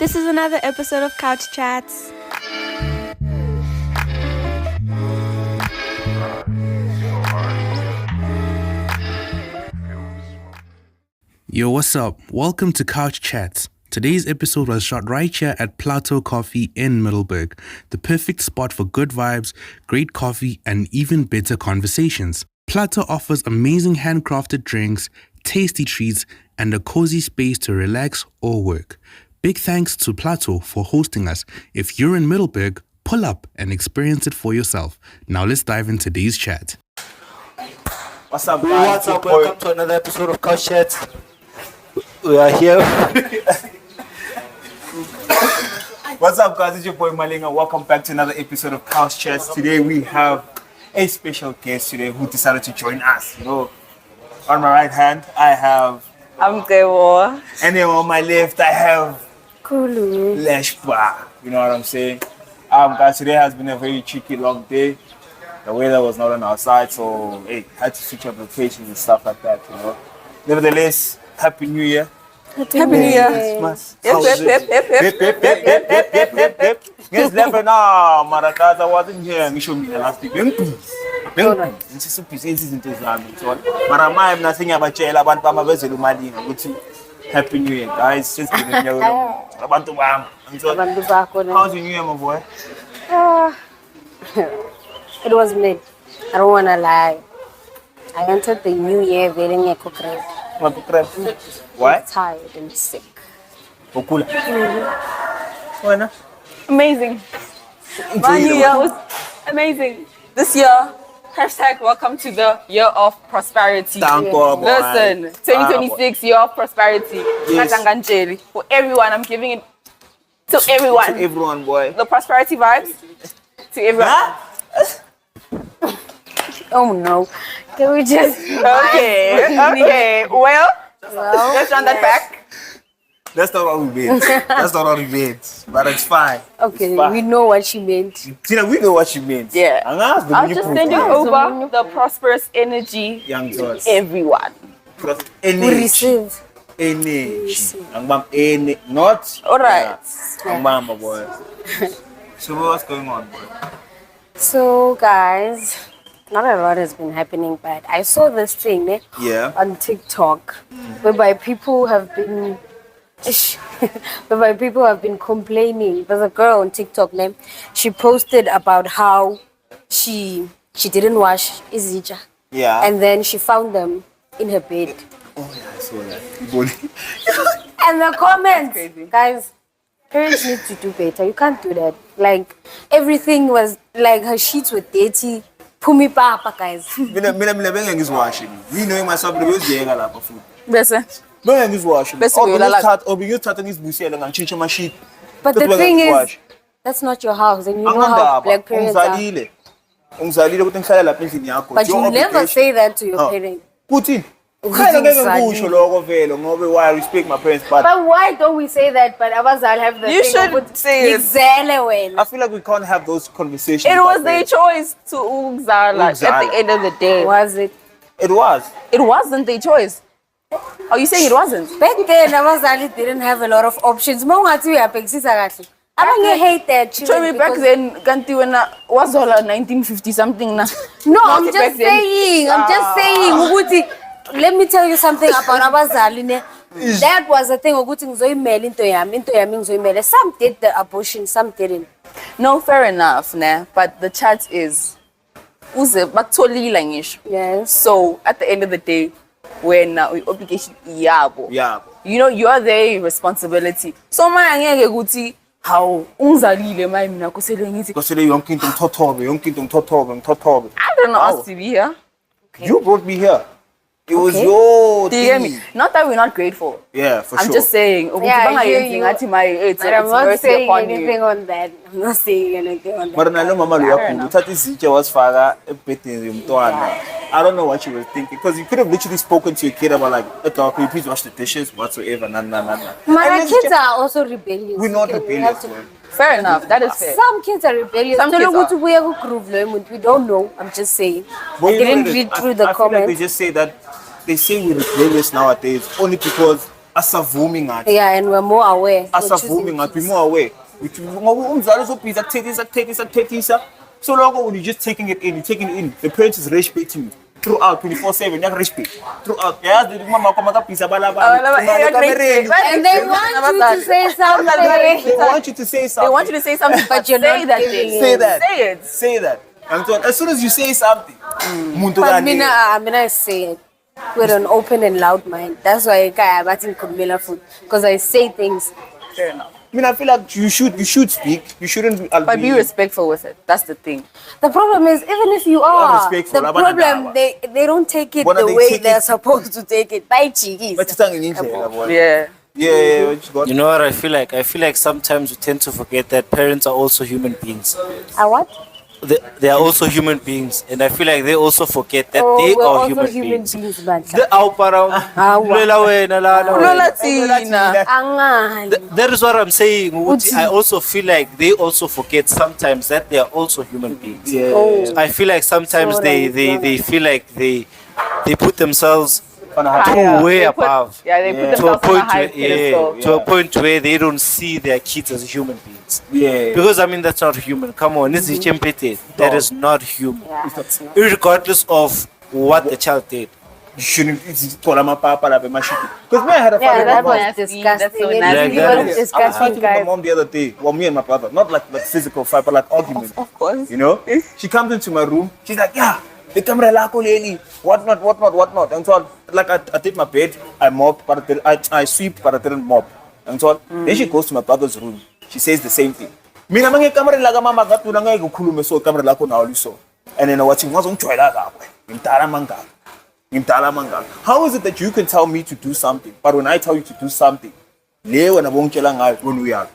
This is another episode of Couch Chats. Yo, what's up? Welcome to Couch Chats. Today's episode was shot right here at Plateau Coffee in Middleburg, the perfect spot for good vibes, great coffee, and even better conversations. Plateau offers amazing handcrafted drinks, tasty treats, and a cozy space to relax or work. Big thanks to Plateau for hosting us. If you're in Middleburg, pull up and experience it for yourself. Now let's dive into today's chat. What's up, guys? What's up? Welcome to another episode of Couch Chats. We are here. What's up, guys? It's your boy Malinga. Welcome back to another episode of Couch Chats. Today we have a special guest today who decided to join us. You know, on my right hand, I have Amkewo. and then on my left, I have Kulu. Leshpa. You know what I'm saying? Guys, today has been a very tricky, long day. The weather was not on our side, so hey, had to switch up locations and stuff like that. You know. Nevertheless, Happy New Year. Happy New Year. Christmas. Yep, yep, yep, yep, yep. Yes, never now. Marakaza wasn't here. We should meet last week. This is izinto zami. Mara mama mina sengiyabachela abantu bama bezela imali ukuthi Happy New Year, guys. Just give me abantu bami. Abantu bakho na. How's your New Year, my boy? It was mid. I don't wanna lie. I entered the new year feeling a great. What? Tired and sick. Okula. Why Amazing. My new year was amazing. This year, hashtag welcome to the year of prosperity. Thank God, boy. Listen, 2026 year of prosperity. Yes. For everyone, I'm giving it to everyone. To everyone, boy. The prosperity vibes to everyone. Huh? Oh no. Can we just Okay. Well, let's run that back. That's not what we meant. That's not what we meant. But it's fine. okay, It's fine. we know what she meant. Tina, we know what she meant. Yeah. And that's the I'll new just proof, send you guys. over the prosperous energy Young girls. to everyone. Because We energy. receive. Energy. Not. All right. Mama, boy. So what's going on, boy? So guys, not a lot has been happening, but I saw this thing Yeah. on TikTok whereby people have been complaining. There's a girl on TikTok name. She posted about how she didn't wash Izija, Yeah. and then she found them in her bed. Oh, yeah, I saw that. And the comments, crazy. guys, parents need to do better. You can't do that. Like everything was like her sheets were dirty. Pumi papa, guys. Mina bengengizwashi. Me knowing myself ngiyoziyeka lapha futhi. Bese. Bengengizwashi. Bese uyolala. Obengiyothatha ngizibuyisele ngantshintsha ama-sheet. But the thing is, that's not your house, and you know how black parents are. Ungizalile ukuthi ngihlale lapha endlini yakho. But you never say that to your Oh. parents. Kuthini? Ukuthi Khona ngeke ngizalile. ngikusho lokho vele ngoba why I respect my parents, but But why don't we say that? But Abazal have the You thing should of say it. ngizele wena. I feel like we can't have those conversations. It with was our their parents. choice to Ugzala at the end of the day. Was it? It was. It wasn't their choice. Are you saying it wasn't? Back then, Abazali didn't have a lot of options. Mawungathi uyabhekisisa kahle. Abanye hate that Show children me back because- then, kanti wena was all 1950 something na. No, Not I'm back just then. saying. I'm just saying. Ukuthi, let me tell you something about Abazali. That was the thing. Ukuthi ngizoyimela into yami ngizoyimela. Some did the abortion, some didn't. No, fair enough, nah. But the chat is uze bakutholile ngisho. Yes. So at the end of the day, when obligation yabo. Yeah. You know, you are their responsibility. So my angeke ukuthi how ungizalile my mina kusele ngithi Because today yonke into ngitothobe. I don't know Wow. us to be here. You brought me here. It was Okay. your Do you hear thing. me? Not that we're not grateful. Yeah, for I'm sure. just saying, Yeah, I hear you. it's But I'm not mercy saying upon anything you. on that. I'm not saying anything on that. But nalo mama lo yakhulu enough. uthatha izitshe wasifaka ebhedeni yomntwana. I don't know what you were thinking because you could have literally spoken to your kid about like, okay, can you please wash the dishes whatsoever. Nah. My And kids this- are also rebellious. We're not Okay, we rebellious. have to- Man. Fair enough, that is fair. Some kids are rebellious. Some kids are. We don't know. I'm just saying. But I you know didn't what it is? read through I the feel like they comments. just say that they say we're rebellious nowadays only because asavumi ngathi. Yeah, and we're more aware. We're Asavumi choosing ngathi peace. more away. Ngoba umzali uzobhiza kuthethisa. So long when you're just taking it in, the parents is respecting you throughout 24/7. You're respect throughout. Yeah, the mama come up pizza balaba. And they want you to say something. They want you to say something. They want you to say something, but you're say not that giving thing. it. Say that. Say it. Say that. And so as soon as you say something, muntu But kani. I say it with an open and loud mind. That's why I got in Kumila food, because I say things. Fair enough. I mean, I feel like you should speak. You shouldn't. But be respectful with it. That's the thing. The problem is, even if you are, respectful, the abana problem, daba. they don't take it Bona the they way take they're it- supposed to take it. By cheekies. But it's in India. Yeah. Yeah. What you got? You know what I feel like? I feel like sometimes we tend to forget that parents are also human beings. What? They are also human beings, and I feel like they also forget that Oh, they we're are also human human beings. beings, man. The awparang, lela wena, la wena. Lola Tina. Angan. That is what I'm saying. Ukuthi, I also feel like they also forget sometimes that they are also human beings. Yeah. Oh. I feel like sometimes they feel like they put themselves On a high- Higher. way They put- above. Yeah, they put Yeah. To a themselves on a point high where, pedestal. to a point where they don't see their kids as human beings. Yeah. Because I mean that's not human. Come on, this is chempete. That is not human. Regardless of what the child did. You shouldn't. It's called a papa like a machine. Because me, I had a Yeah, father. that was nasty. disgusting. That's so It nasty. really Like that. was I was disgusting, fighting with my guys. mom the other day. Well, me and my brother, not like physical fight, but like argument. Of course. You know, she comes into my room. She's like, "Yeah, the camera lako leli, whatnot." And so, like, I did my bed, I mop, but I sweep, but I didn't mop. And so, then she goes to my brother's room. She says the same thing. Mina mange camera laga mama gatu nanga ikukhulume so camera lako na oliso. And then watching what's on choila gakwe. Ngimdala mangaka. How is it that you can tell me to do something, but when I tell you to do something, le wena bongitshela ngayo wena uyakho?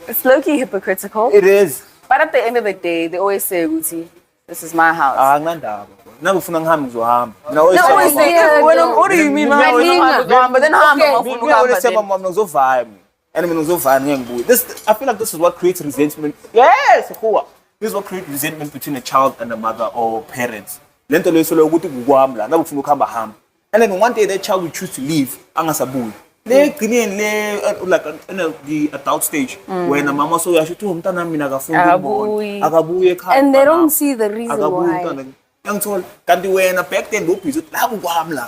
It's low-key hypocritical. It is. But at the end of the day, they always say, Uti, this is my house. Nginandaba. Nakufuna ngihambe ngizohamba. Mina always They tell always my say, mom- what do you mean, man? Malina. But then Me always tell my mom ngizovaya mina. And mina ngizovaya ngeke ngibuye. I feel like this is what creates resentment. Yes, huwa. This is what creates resentment between a child and a mother or parents. Lento leyo solo ukuthi kukwami la nakufuna ukuhamba hamba. And then one day that child will choose to leave angasabuyi. Le gcineni le like in the adult stage when a mama so yasho umntana mina akafuni Akabuyi. akabuye ekhaya. And they don't see the reason akabuyi why. umntana. Ngithola kanti wena back then ngobhizi la kukwami la.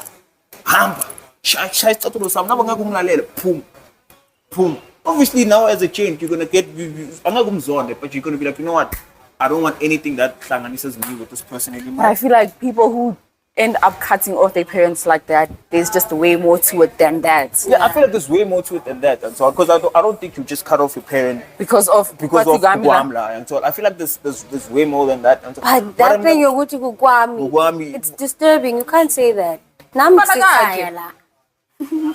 Hamba. Shaya isicathulo sami naba ngeke umlalele boom. Obviously now as a change you're going to get angeke umzonde but you're going to be like, you know what? I don't want anything that hlanganises me with this person But anymore. I feel like people who end up cutting off their parents like that, there's just way more to it than that. Yeah, I feel like there's way more to it than that. And so, because I don't think you just cut off your parent Because of because of Kwatigamila. Guamla. And so I feel like there's way more than that. And so, But that thing you're going to Kukwami. it's disturbing. You can't say that. Nam Malakake. la.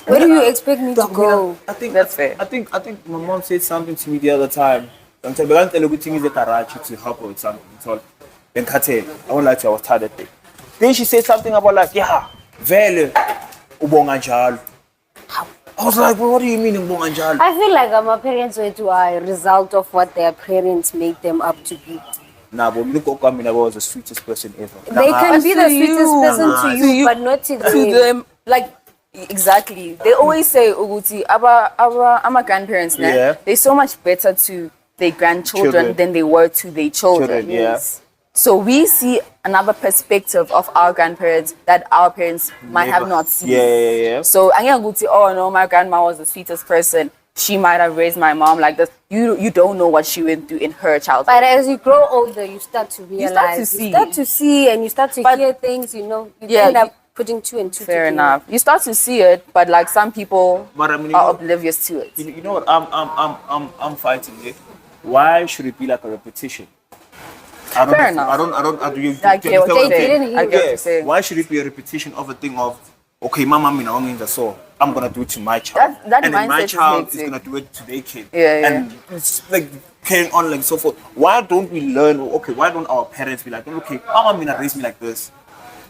Where do you expect me to go? I think That's fair. I think my mom said something to me the other time. And so, I to help her with something. So, then Kate, I won't lie to you, I was tired that day. Then she said something about like, yeah, vele ubonga njalo. I was like, well, what do you mean ubonga njalo? I feel like my parents were to a result of what their parents made them up to be. Nah, but look, Okamina was the sweetest person ever. They can be the To sweetest you. person to you, but not to To them. them, like, exactly. They always say, Uguti, our grandparents, nah, Yeah. they're so much better to their grandchildren Children. than they were to their children. Yeah. So we see another perspective of our grandparents that our parents might have not seen. Yeah. So Anyanguti, oh no, my grandma was the sweetest person. She might have raised my mom like this. You don't know what she went through in her childhood. But as you grow older, you start to realize. see. You start to see and you start to But- hear things, you know. You Yeah, end up you- putting two and two Fair together. enough. You start to see it, but like some people But I mean, you are know- oblivious to it. You know what? I'm fighting it. Why should it be like a repetition? I don't. Fair know- enough. I don't. I do you? I get what you you're understand saying. didn't I hear get what Yeah. you're saying. Why should it be a repetition of a thing of, okay, mama mina in the soul, I'm gonna do it to my child, That and then my mindset is child is hectic. gonna do it to their kid, Yeah. and it's like carrying on like so forth. Why don't we learn? Okay, why don't our parents be like, okay, mama mina raised me like this,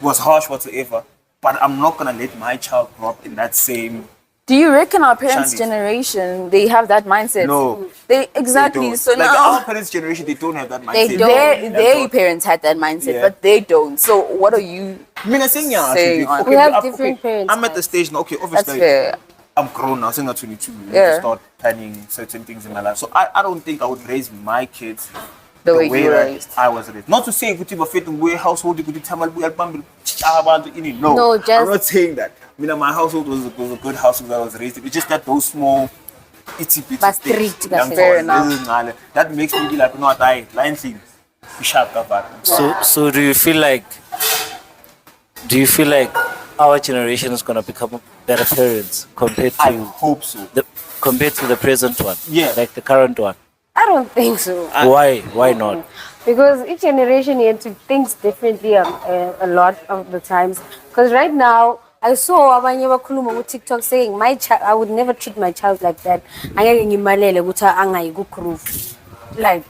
it was harsh whatsoever, but I'm not gonna let my child grow up in that same. Do you reckon our parents' Shandies. generation they have that mindset? No. They exactly. They don't. So like now our parents' generation, they don't have that mindset. They don't. their parents had that mindset, Yeah. but they don't. So what are you? I mean, I think yeah, Saying actually, on- We have different parents, I'm at the guys. stage now. Okay, That's obviously, fair. I'm grown now, saying I'm 22. You need Yeah. to start planning certain things in my life. So I don't think I would raise my kids The way you were that raised. I was raised. Not to say you could fit in way household, you could tell me no. No, just- I'm not saying that. I mean, my household was a good household that I was raised in. It's just that those small itty bitty But things. strict, young fair thoughts, enough. that makes me be like, you know what, I line thing. Be sharp, cover. So do you feel like our generation is gonna become better parents compared I to hope so. the present one? Yeah. Like the current one. I don't think so. Why? Why not? Because each generation here thinks differently a lot of the times. Because right now, I saw abanye bakhuluma with TikTok saying, I would never treat my child like that. Angeke ngimalele ukuthi angayi ku-groove. Like,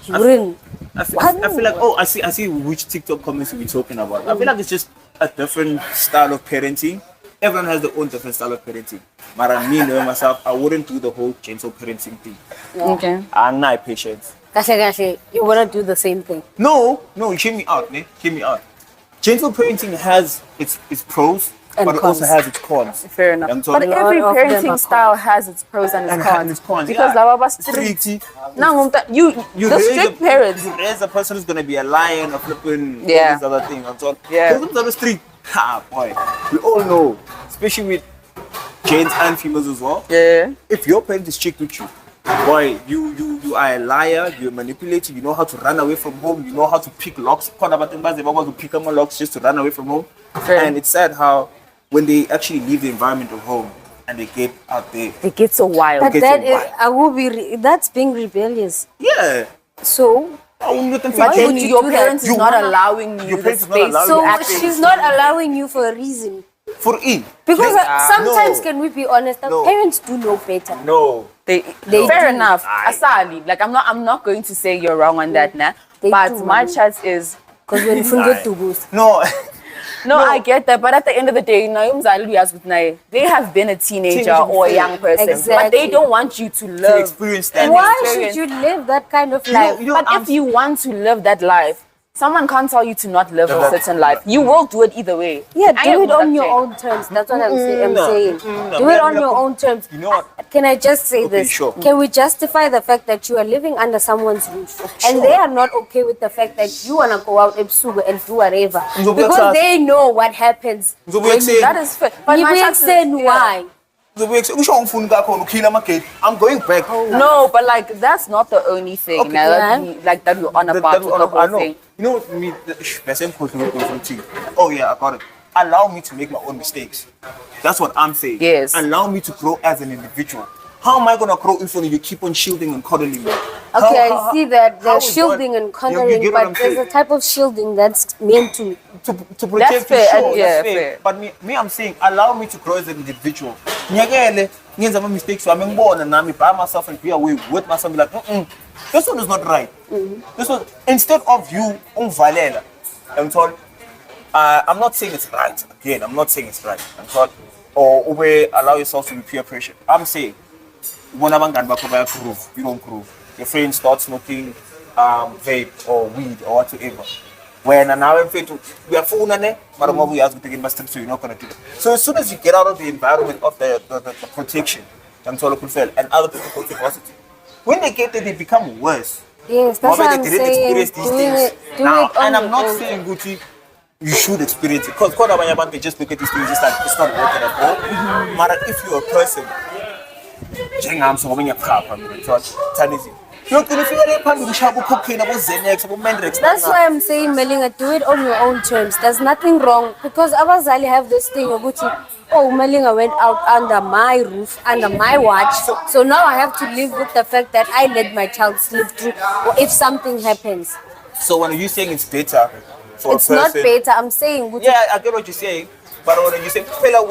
you wouldn't. I feel like, oh, I see which TikTok comments we're talking about. I feel like it's just a different style of parenting. Everyone has their own different style of parenting. But me, knowing myself, I wouldn't do the whole gentle parenting thing. Okay. I'm not patient. Kashe, you wanna do the same thing. No, hear me out, man. Hear me out. Gentle parenting has its pros, And but it also cons. has its cons. Fair enough. I'm But talking every All of them parenting are style has its pros and its and cons. its cons. Because yeah. lava was strict. Strict. You the raise strict a, parents. You raise a person who's gonna be a lion, a flipping, Yeah. all these other things. I'm talking. Yeah. Those on the street. Ha, boy. We all know, especially with gents and females as well. Yeah. If your parent is strict with you, boy, you are a liar, you're manipulative, you know how to run away from home, you know how to pick locks. To pick up locks just to run away from home. Fair. And it's sad how when they actually leave the environment of home and they get out there. They get so wild. But Okay, that so is, why? I will be, that's being rebellious. Yeah. So, Oh, nothing Why for would you. your do parents that? is not allowing you Your the parents is not space allowing to you so act. she's not allowing you for a reason. For in. Because sometimes, No. can we be honest, our No. parents do know better. No. They fair enough. Asali, like I'm not going to say you're wrong on that, nah. They But do, my man. chat is Because when you forget to boost. No. no, I get that, but at the end of the day, they have been a teenager Teenager or a before. young person, but Exactly. they don't want you to live. experience that. and Why experience. should you live that kind of know- life? you know- But if you want to live that life, someone can't tell you to not live a certain life. You will do it either way. Yeah, I do am it on your that own terms. That's what I'm saying. no. Do it on your own terms. You know what? Can I just say Okay, this? sure. Can we justify the fact that you are living under someone's roof and they are not okay with the fact that you wanna go out and do whatever Ngizobuya because kusasa. they know what happens. Ngizobuya ekuseni. That is fair. But You my will chat is- explain yeah. why. I'm going back. No, but like that's not the only thing. Okay. Now, Yeah. that we're on about with the I whole know. thing. You know what me? The same question from T. Oh yeah, I got it. Allow me to make my own mistakes. That's what I'm saying. Yes. Allow me to grow as an individual. How am I gonna grow in front of you? Keep on shielding and cuddling me. Okay, I see that how there's is shielding that- and You contouring, get what I'm but there's a saying? type of shielding that's meant to. to protect fair, you, sure, and- yeah, that's fair. fair. But me, I'm saying allow me to grow as an individual. Ngiyekele ngenza ama mistakes wami ngibona nami by myself and be away with myself be like, this one is not right. This one, instead of you unvalela, I'm told, I'm not saying it's right. Again, I'm not saying it's right. I'm told, or allow yourself to be peer pressure. I'm saying, when abangani bakho bayagroove, you don't groove. Your friends start smoking vape or weed or whatever. When nawe mfethu uyafuna ne mara ngoba uyazi ukuthi ngini basitrict so you're not going to do it. So as soon as you get out of the environment of the protection, and other people go to positive. When they get there, they become worse. Yes, that's Moreover, what I'm they didn't saying. experience these Do things. it Now, on and I'm your not own. saying Gucci, you should experience it. Because they just look at these things, it's like it's not working at all. Mara, if you're a person, That's why I'm saying, Melinga, do it on your own terms. There's nothing wrong because Abazali have this thing of oh, Melinga went out under my roof, under my watch. So now I have to live with the fact that I let my child slip through or if something happens. So when you're saying it's better for It's a not person, better. I'm saying, yeah, I get what you're saying. But when you say, fella,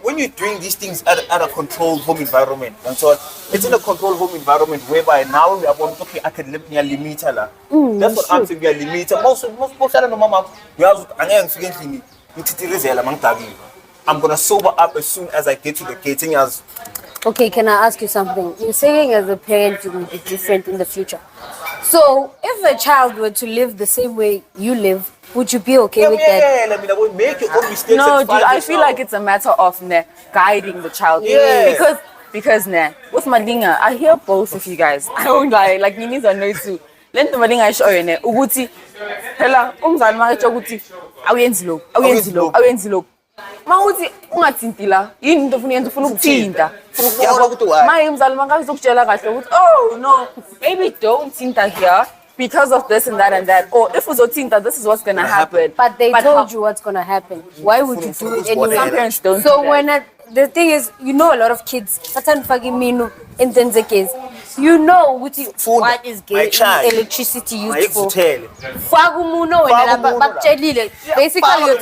when you're doing these things at a controlled home environment, and so it's in a controlled home environment whereby now we are going, okay, I can live near limiter. That's what I'm saying, we are limiter. Most I don't know, mama, we have, I'm going to sober up as soon as I get to the gating as. okay, can I ask you something? You're saying as a parent you will be different in the future. So if a child were to live the same way you live, Would you be okay with that? I mean, I would make your own mistakes. No, and dude, find I yourself. feel like it's a matter of guiding the child. Yeah. Because with Madinga, I hear both of you guys. I don't lie, like you need to know too. Let the Madinga show you Uguti. Hela, umzali makethu ukuthi awuyenzi lo, awuyenzi lo, awuyenzi lo. Mawuthi ungathintila, yini into ufuna ukuthinta. Yabo ukuthi why? Maye umzali makazokutshela kahle ukuthi oh no, maybe don't thinta here. Because of this and that, or if uzothinta, this is what's gonna happen. But they told you what's gonna happen. Why would you do it anyway? Some parents don't. So do that. when the thing is, you know, a lot of kids. You know what is electricity used for. Fagumuno when basically you're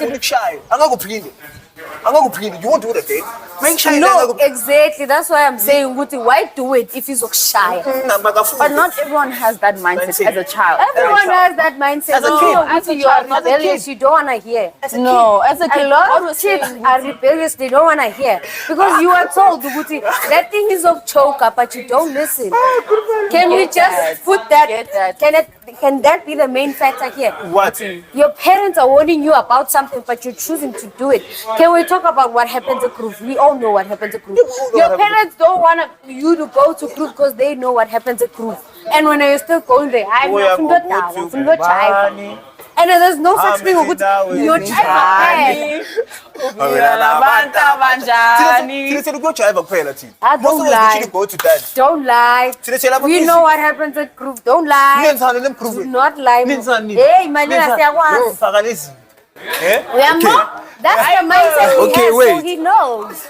you won't do it again. no, exactly. That's why I'm saying, why do it if he's shy? But not everyone has that mindset as a child. Everyone has that mindset. As a kid. Until you are rebellious, you don't want to hear. No, as a kid, A lot of kids are rebellious, they don't want to hear. Because you are told, that thing is of choker, but you don't listen. Can we just put that? Can that be the main factor here? What? Your parents are warning you about something, but you're choosing to do it. Can we talk about what happens at group? We all know what happens at group. Your parents don't want you to go to group because they know what happens at group. And when you're still going there, I'm not child. And there's no such thing. Your child don't lie. Go to that. Don't lie. We know what happens at group. Don't lie. Do not lie. Hey, Malina, that's the mindset he Okay, has, wait. so he knows.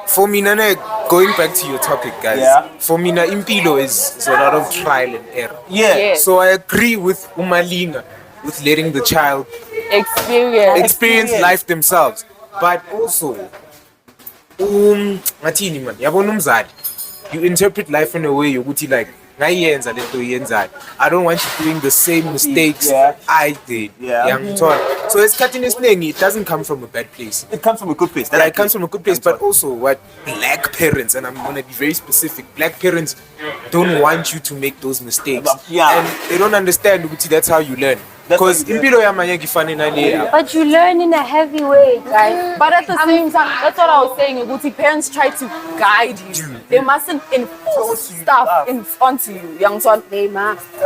For me, Nana, going back to your topic, guys. Yeah. For me, impilo is a lot of trial and error. Yeah. So I agree with Umalinga with letting the child experience life themselves. But also, ngathini man, yabona umzali, you interpret life in a way yokuthi like ngayenza lento yenzayo. I don't want you doing the same mistakes I did. Yangithola. So esikhathini esiningi, it doesn't come from a bad place. It comes from a good place. It comes from a good place, but also what black parents, and I'm gonna be very specific, black parents don't want you to make those mistakes. And they don't understand ukuthi that's how you learn. Because impilo yamanye ngifane nale. But you learn in a heavy way, guys. But at the same time, that's what I was saying. Guti, parents try to guide you. They mustn't enforce stuff onto you, young son. They must. They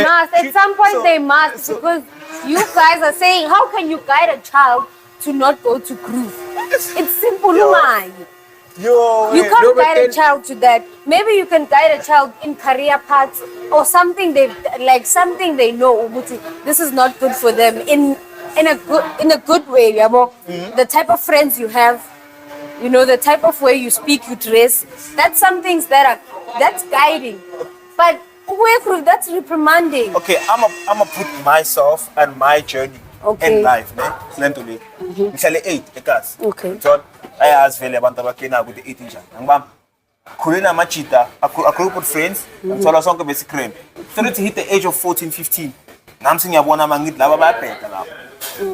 must. At some point, they must. Because you guys are saying, how can you guide a child to not go to group? It's simple, man. You can't guide a child to that. Maybe you can guide a child in career paths or something they know. This is not good for them in a good way. The type of friends you have, the type of way you speak, you dress. That's some things that's guiding. But that's reprimanding. Okay, I'm a put myself and my journey in life. Mentally, ngihlale 8 ekhasi. Okay. Ayazi vele abantu abakena ku the 8 njani ngibamba khulena amachita a group of friends ngithola sonke besikrem so to hit the age of 14 15 nami sengiyabona mangithi laba bayabheka lapho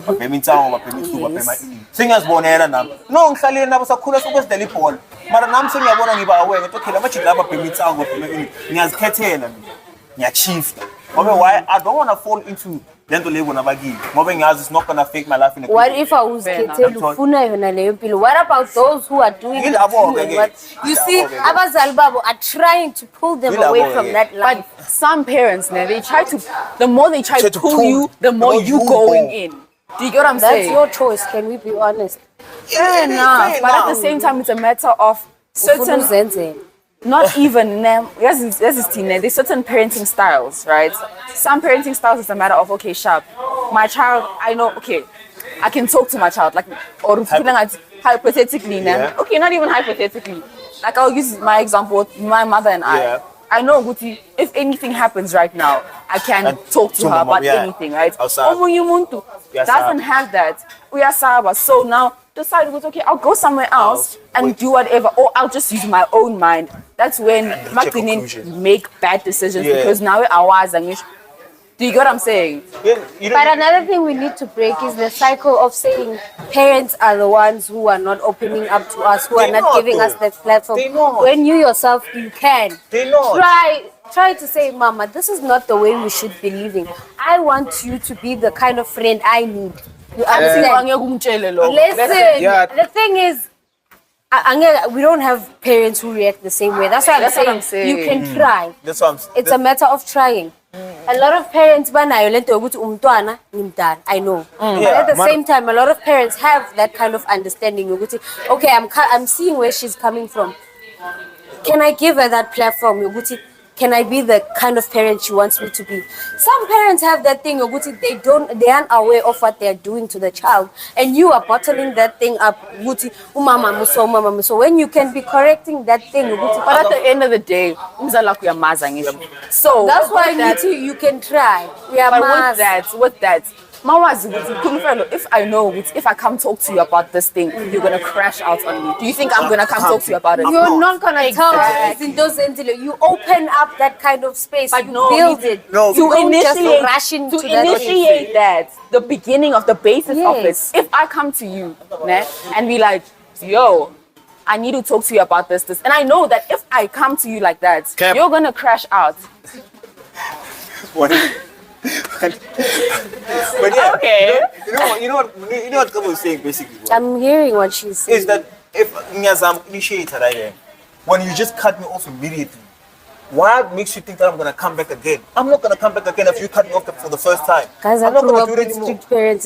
babhema intsango babhema ithuba babhema sengiyazibonela nami no ngihlalele nabo sakhula sokwesidela ibhola mara nami sengiyabona ngiba aware ukuthi okay lamachita laba babhema intsango babhema ngiyazikhethela mina ngiyachifta ngoba why I don't want to fall into lento leyo nabakini ngoba ngiyazi it's not going to affect my life in a what if I was ufuna yona leyo mpilo? What about those who are doing what you see abazali babo are trying to pull them away from that life? But some parents they try to, the more they try to pull you, the more you going in. Do you get what I'm saying? That's your choice, can we be honest? Fair enough, but at the same time it's a matter of certain, not even there's certain parenting styles, right? Some parenting styles is a matter of okay, sharp. My child, I know, okay, I can talk to my child, like, or hypothetically, okay, not even hypothetically. Like I'll use my example with my mother and I. I know Guti, if anything happens right now, I can talk to her about anything, right? Doesn't have that. We are Saba, so now decide, okay, I'll go somewhere else and do whatever, or I'll just use my own mind. That's when Makinin make bad decisions because now our eyes are Do you get what I'm saying? But another thing we need to break is the cycle of saying parents are the ones who are not opening up to us, who are not giving us that platform. They not. When you yourself, you can. They not. Try to say, Mama, this is not the way we should be living. I want you to be the kind of friend I need. You understand? Listen, Yeah. the thing is, we don't have parents who react the same way. That's what I'm saying. You can try. That's what I'm saying. It's a matter of trying. A lot of parents, I know. But at the same time, a lot of parents have that kind of understanding. Okay, I'm seeing where she's coming from. Can I give her that platform? Can I be the kind of parent she wants me to be? Some parents have that thing, they aren't aware of what they're doing to the child, and you are bottling that thing up. So when you can be correcting that thing, But at the end of the day, so that's why you can try. But with that, if I know, if I come talk to you about this thing, you're gonna crash out on me. Do you think I'm gonna come talk to you about it? You're not gonna tell us you open up that kind of space, but no, build it. No, To initiate that, the beginning of the basis of it. If I come to you, and be like, yo, I need to talk to you about this, and I know that if I come to you like that, you're gonna crash out. What? But yeah, Okay. you know what Kabo was saying basically. I'm hearing what she's saying. Is that if Nyazam initiator right there, when you just cut me off immediately, what makes you think that I'm gonna come back again? I'm not gonna come back again if you cut me off for the first time. Guys, I I'm not grew gonna up do with it anymore. strict parents.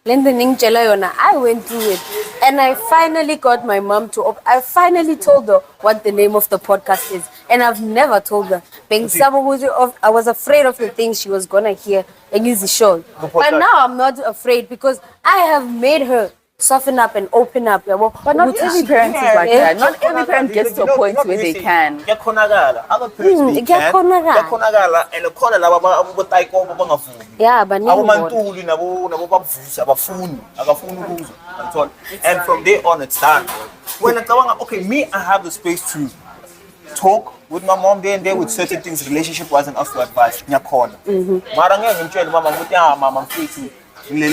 I went through it, and I finally got my mom to. I finally told her what the name of the podcast is, and I've never told her. I was afraid of the things she was gonna hear and use the show. But now I'm not afraid because I have made her soften up and open up. But not every parent is like that. Not every parent gets to a point where they can. Other parents they can. And the corner Yeah, but and from there on it's done. When okay, me, I have the space to talk with my mom there and there with certain things. Relationship wasn't up to advice. Mama, I'm free to. I can't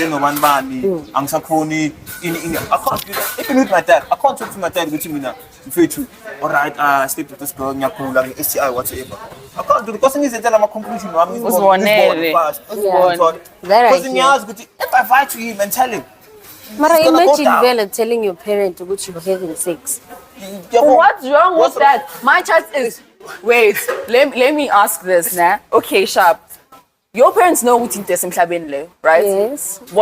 do that. Even with my dad, I can't talk to my dad with him now. All right, I sleep with this girl, STI, whatever. I can't do it because he's a conclusion. If I fight to him and tell him, Mara, imagine Bella telling your parent to go to having sex. What's wrong with that? My child is. Wait, let me ask this now. Okay, Sharp. Your parents know what is in right? Yes. They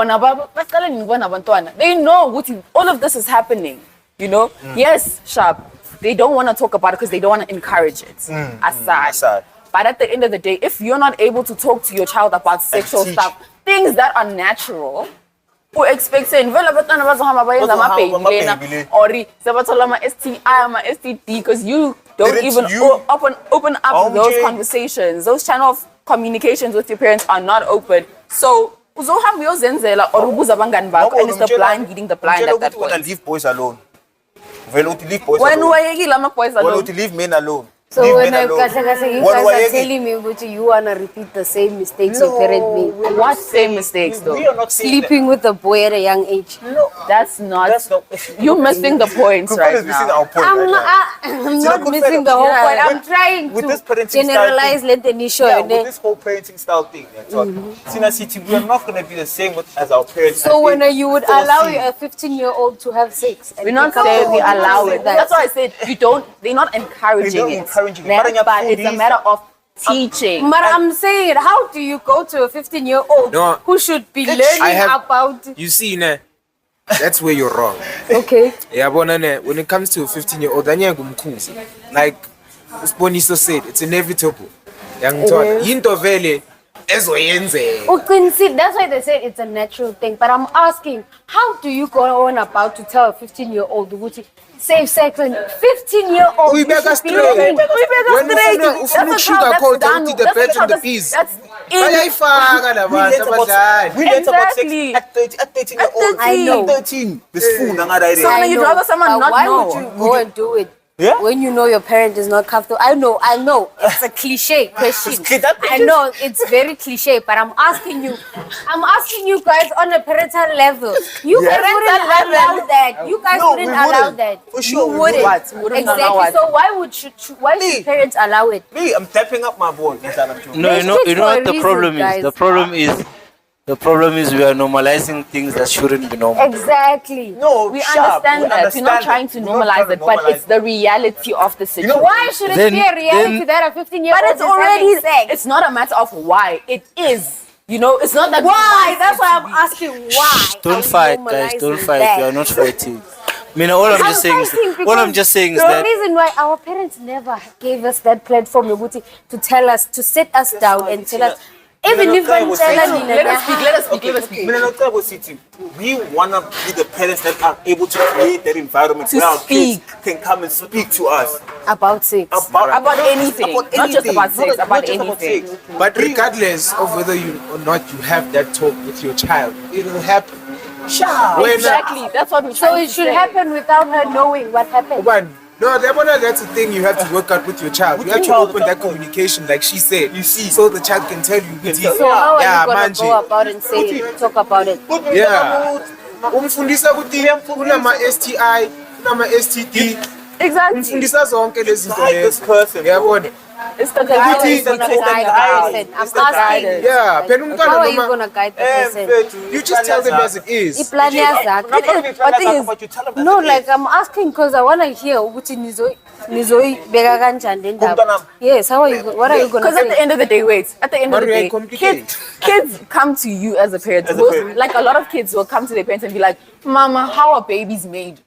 know what all of this is happening. You know? Yes, Sharp. They don't want to talk about it because they don't want to encourage it. Aside. But at the end of the day, if you're not able to talk to your child about sexual stuff, things that are natural, who expects or STI, because you don't even open up those conversations. Those channel of communications with your parents are not open. So uzohamba uyozenzela or ubuza abangani bakho, and it's the blind leading the blind at that point. Leave boys alone. Leave boys When alone. wayekile ama-boys alone. Leave men alone. So leave when men alone. you guys are telling me that you want to repeat the same mistakes your parent made. What same mistakes though? We are not saying Sleeping with a boy at a young age. No, That's not. You're missing the points Kufana right is missing now. our point. I'm right not, now. I'm not missing the whole point. I'm trying with this parenting to generalize style thing, Lentenisho. with this whole parenting style thing. Sina City, we are not going to be the same as our parents. So when you would allow a 15-year-old to have sex? We're not saying we allow it. That's why I said you don't. They're not encouraging it. But it's a matter of teaching. But I'm saying, how do you go to a 15-year-old who should be learning about? You see, that's where you're wrong. Okay. Yeah, but when it comes to a 15-year-old, like Sponiso said, it's inevitable. Into vele ezoyenze. That's why they said it's a natural thing. But I'm asking, how do you go on about to tell a 15-year-old safe sex and 15-year-old? We beg us straight. When you sugar coat empty the bed and the peas. That's We learned about sex at 13 years old. I know. 13. This fool, So you'd rather someone not why know. would you go and do it Yeah? When you know your parent is not comfortable. I know. It's a cliche question. That I know it's very cliche, but I'm asking you guys on a parental level. You guys wouldn't allow that. You guys wouldn't allow that. For sure. You wouldn't. What? Wouldn't allow Exactly. what? So why should parents allow it? Me, I'm tapping up my board. That's what I'm doing. No, There's you know kids what for a the reason, problem guys. is? The problem is we are normalizing things that shouldn't be normal. Exactly. No, We sharp. understand We that. We're not trying to We're not trying normalize to it, but normalize it's the reality of the situation. Why should it Then- be a reality then- that a 15-year-old But it's is already, having sex? it's not a matter of why. It is. You know, it's not that. Why? That's why I'm asking why. Are Don't we fight, guys. Don't normalizing fight. that? We are not fighting. I mean, all I'm just saying is The that reason why our parents never gave us that platform, Yoguti, to tell us, to sit us down and tell us, even if I'm telling Let us speak. Mina nocebo sithi, we want to be the parents that are able to create that environment To where our speak. kids can come and speak to us about sex. About anything. Not just about sex, Not about just anything. sex. But regardless of whether you or not you have that talk with your child, it will happen. When, Exactly. That's what we're So trying it to should say. happen without her knowing what happened. that's the thing you have to work out with your child. You have to open that communication, like she said. You see, so the child can tell you. So how are you gonna manje. go about and say it, talk about it? Yeah. Umfundisa ukuthi kunama STI, kunama STD. Exactly. Umfundisa zonke lezi zinto Hide this lezo. person. Yabona? It's the How are you guidance. gonna It's the guide the guidance. person? I'm It's the guidance. asking. Yeah, phela umntwana How are you noma gonna guide the person? you just tell them as it is. Iplani yazakho. But you tell them No, like I'm asking because I wanna hear ukuthi nizoyibeka kanjani le ndaba. Kumntanami. Yes, what are you gonna Because at the say? end of the day, at the end of the But we day, are complicated. kids come to you as a parent. As a Most- parent. Like a lot of kids will come to their parents and be like, "Mama, how are babies made?"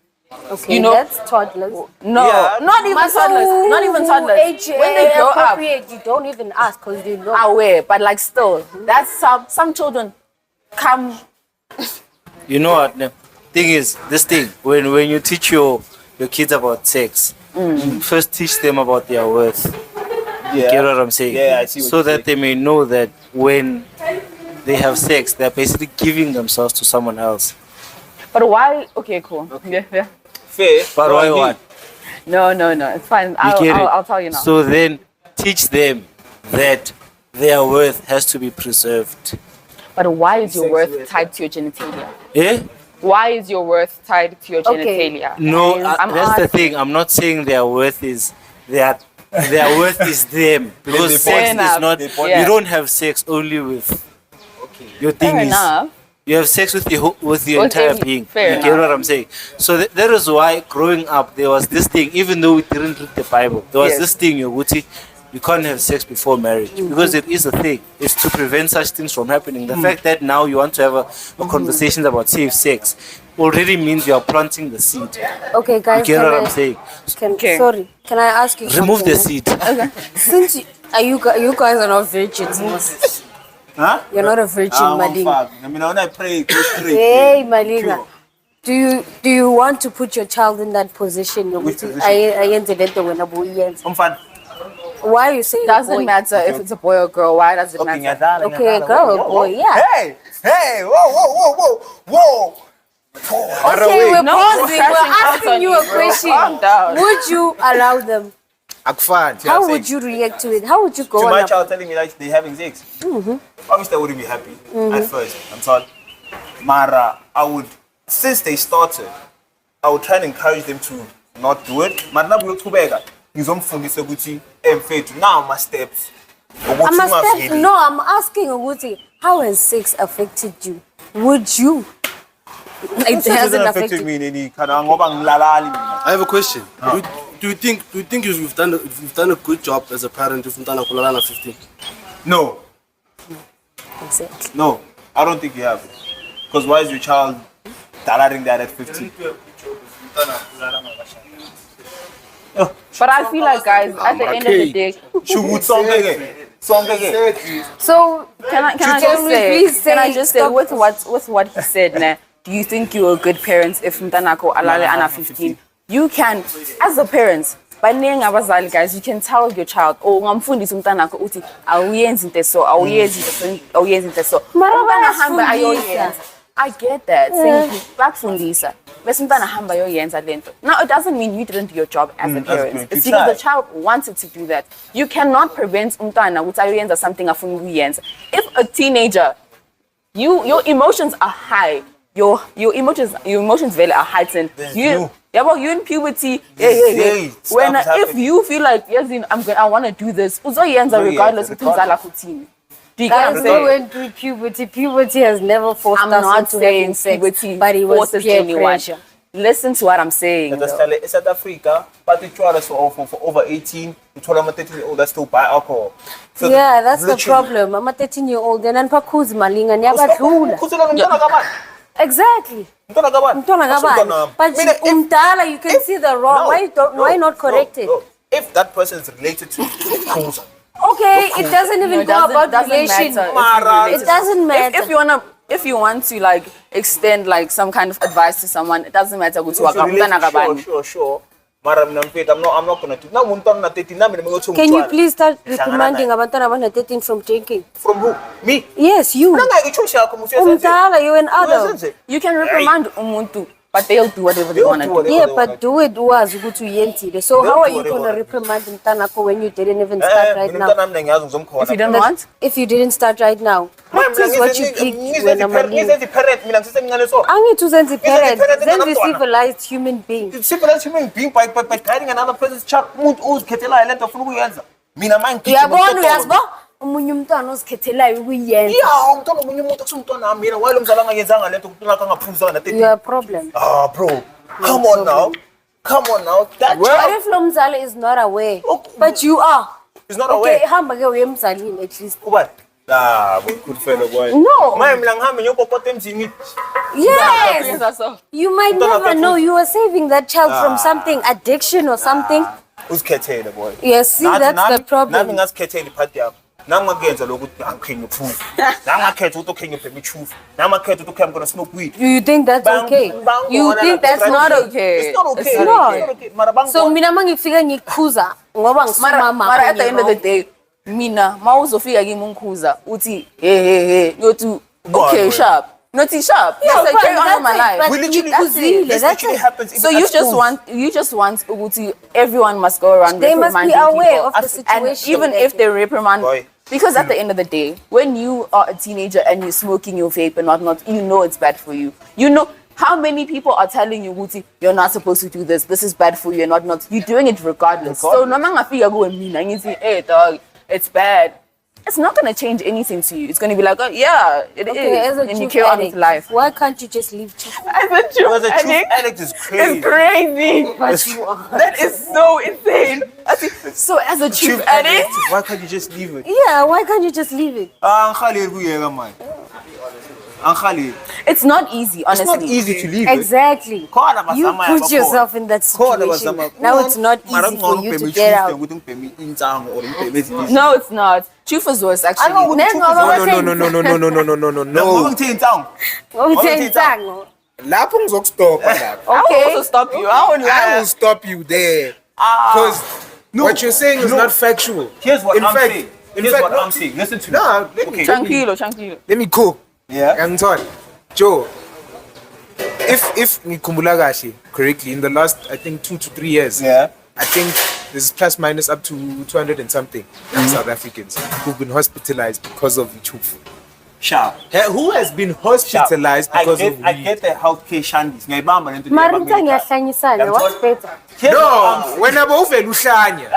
Okay, you know- that's toddlers. No, Yeah. not even toddlers. Not even toddlers. Age, When they grow up, appropriate, you don't even ask because you know. aware, but like still, that's some children come. you know what? The thing is, this thing when you teach your kids about sex, you first teach them about their worth. You get what I'm saying? Yeah, I see what So you're that they may know that when they have sex, they're basically giving themselves to someone else. But why? Okay, cool. Yeah. Fair. But why what? No, it's fine. You I'll, get it? I'll tell you now. So then teach them that their worth has to be preserved. But why is your worth tied to your genitalia? Eh? Why is your worth tied to your Okay. genitalia? No, I'm that's the asking. thing. I'm not saying their worth is that. Their worth is them because They sex Fair is enough. not. Yeah. You don't have sex only with. Your thing Fair is. enough. You have sex with your With entire every- being. fair You get enough. what I'm saying? So that is why growing up there was this thing. Even though we didn't read the Bible, there was Yes. this thing. You can't have sex before marriage because it is a thing. It's to prevent such things from happening. The fact that now you want to have a conversation about safe sex already means you are planting the seed. Okay, guys. You get what I'm saying? Sorry, can I ask you Remove the something? seed. Since you guys are not virgins, Huh? you're not a virgin, Malinga. Fuck. I mean, when I pray, go straight. Hey, Malinga. Do you want to put your child in that position? Which position? Why are you saying Doesn't boy? matter if it's a boy or girl. Why does it Okay, matter? Okay, girl or boy, yeah. Hey, whoa. Okay, we're No, pausing. we're We're asking pressing you a bro. question. Calm down. Would you allow them? Akufani. How would you react to it? How would you go To on my a- child telling me like they're having sex, obviously I wouldn't be happy at first. I'm sorry. Mara, since they started, I would try and encourage them to not do it. Mara, ngizomfundisa ukuthi emfethu now my steps. No, I'm asking Uguti, how has sex affected you? Would you? It hasn't affected me in any kind of ngoba ngilalali mina. I have a question. Do you think you've done a good job as a parent if Mtana Kulalana 15? No, Exactly. no, I don't think you have. Because why is your child tolerating that at 15? But I feel like, guys, at the end of the day, so can I just say with what he said, nah, do you think you're a good parent if Mtanako alale ana 15? You can, as a parent, by name abazali, guys, you can tell your child, oh, ngamfundisa umntanakho uthi awuyenzi into so, awuyenzi into so. Umntana hamba ayoyenza. I get that. Saying bakufundisa. Bese umntwana hamba yoyenza lento. Now it doesn't mean you didn't do your job as a parent. It's because the child wanted to do that. You cannot prevent umntwana ukuthi ayoyenza something afuna ukuyenza. If a teenager, your emotions are high. Your emotions very are heightened. You in puberty. When if you feel like I want to do this, uzoyenza regardless of umzala kuthini. Guys, they went through puberty. Puberty has never forced I'm us not into saying having sex, puberty but it was forces peer anyone. pressure. Listen to what I'm saying. In South Africa, but the child is for over 18, the 13-year-old that still buy alcohol. So Yeah, that's the problem. I'm a 13-year-old and I'm pakhuzi malinga nyabadlula. Exactly. Mntwana kabani. But umdala, you can see the wrong. Why not correct it? If that person is related to Kuza. Okay, it doesn't even go about relation. It doesn't matter. If you want to like extend like some kind of advice to someone, it doesn't matter who Sure. I'm not gonna do. Now, Can you please start reprimanding abantwana abana 13 from drinking? From who? Me? Yes, you. Umdala, you're an adult. You can reprimand umuntu, but they'll do whatever they want to do. Yeah, but do it was ukuthi uyenzile. So how are you gonna reprimand mntanakho when you didn't even start right now? If you don't want, If you didn't start right now, practice what you preach when I'm Angithi uzenza parent, zenza civilized human being. Civilized human being by guiding another person's child. Uyabona omunye umntwana ozikhethelayo ukuyenza. You are a problem. Ah, bro. Come on now. That What child if lo mzali is not aware? But you are. is not Okay, aware. hamba ke uye emzalini at least. What? Good fellow boy. No. Yes. You might never know. You are saving that child from something, addiction or something. Who's Ketela boy? Yes, see, that's the problem. Nothing else Ketela party up. Now I'm going to look at can you prove? Now I'm going to can you pay me truth? Now I'm going to gonna smoke weed. You think that's okay? You think that's not okay? It's not okay. It's not. So mina mangifika ngikhuza ngoba ngisumama. Mara at the end of the day, mina mawuzofika kimi ngikhuza uthi hey go to okay sharp. Not sharp. Yeah, yes, I carry on my life. We literally this literally happens. So you just want Uguti, everyone must go around. They must be aware of the and situation. even if they reprimand, Boy. because at the end of the day, when you are a teenager and you're smoking your vape and whatnot, you know it's bad for you. You know how many people are telling you, Uguti, you're not supposed to do this. This is bad for you and whatnot. You're doing it regardless. So no man feel go and mean and you say, hey dog, it's bad. It's not going to change anything to you. It's going to be like, oh, yeah, it is. And you carry on with life. Why can't you just leave chief? As a truth addict is crazy. It's crazy. That is so insane. So as a truth addict, why can't you just leave it? Yeah, why can't you just leave it? it's not easy, honestly. It's not easy to leave Exactly. You put yourself in that situation. Now it's not easy for you to get out. No, it's not. Truth is worse, actually. No. Lapho ngizokustopha lapho. I will also stop you. I will stop you there. Because what you're saying is not factual. Here's what I'm saying. I'm saying. Listen to me. No, Tranquilo. let me cook. Yeah. Young Todd, Joe, if ngikhumbula kahle correctly, in the last, I think, 2 to 3 years, Yeah. I think there's plus minus up to 200 and something South Africans who've been hospitalized because of chufu. Sharp. Who has been hospitalized because of I get the healthcare shandies. Marita ngiyahlanyisana. What's better? No, whenever uvela uhlanya.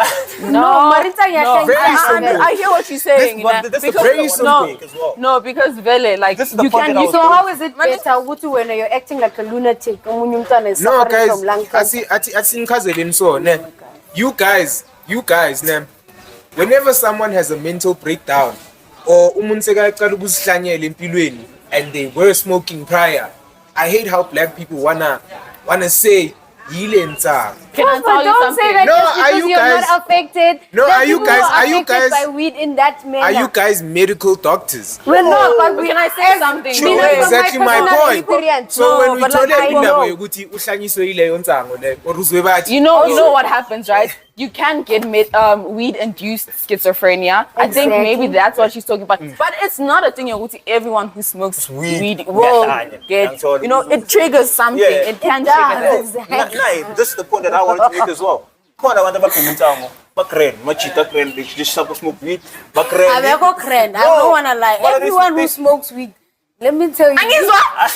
No, Marita ngiyahlanyisana. I hear what you're saying. This is very simple as well. No, because Vele, like, This is the you point can. that I was So how is it better ukuthi when you're acting like a lunatic? Omunye umntwana is No, suffering guys, from lung cancer. asingichazeleni so, ne. You guys, ne. Whenever someone has a mental breakdown or umuntu sekaqala ukuzihlanyela empilweni and they were smoking prior, I hate how black people wanna say yile ntsanga. Can I tell you Don't something? say that No, just are because you you're guys- not affected. No, There are you people guys- who are you affected guys- by weed in that manner? Are you guys medical doctors? We're not, but we Can I say something? True, Mina, from exactly my personal point. experience. So No, when we but told like, I indaba know. yokuthi uhlanyiswe yileyo nsango le or uzwe bathi You know what happens, right? you can get weed-induced schizophrenia. I think maybe that's what she's talking about. But it's not a thing. Everyone who smokes weed will get. You know, it triggers something. Yeah. It can trigger that. Exactly. This is the point that I wanted to make as well. Come on, I want to just smoke weed. I don't want to lie. Everyone who smokes weed, let me tell you.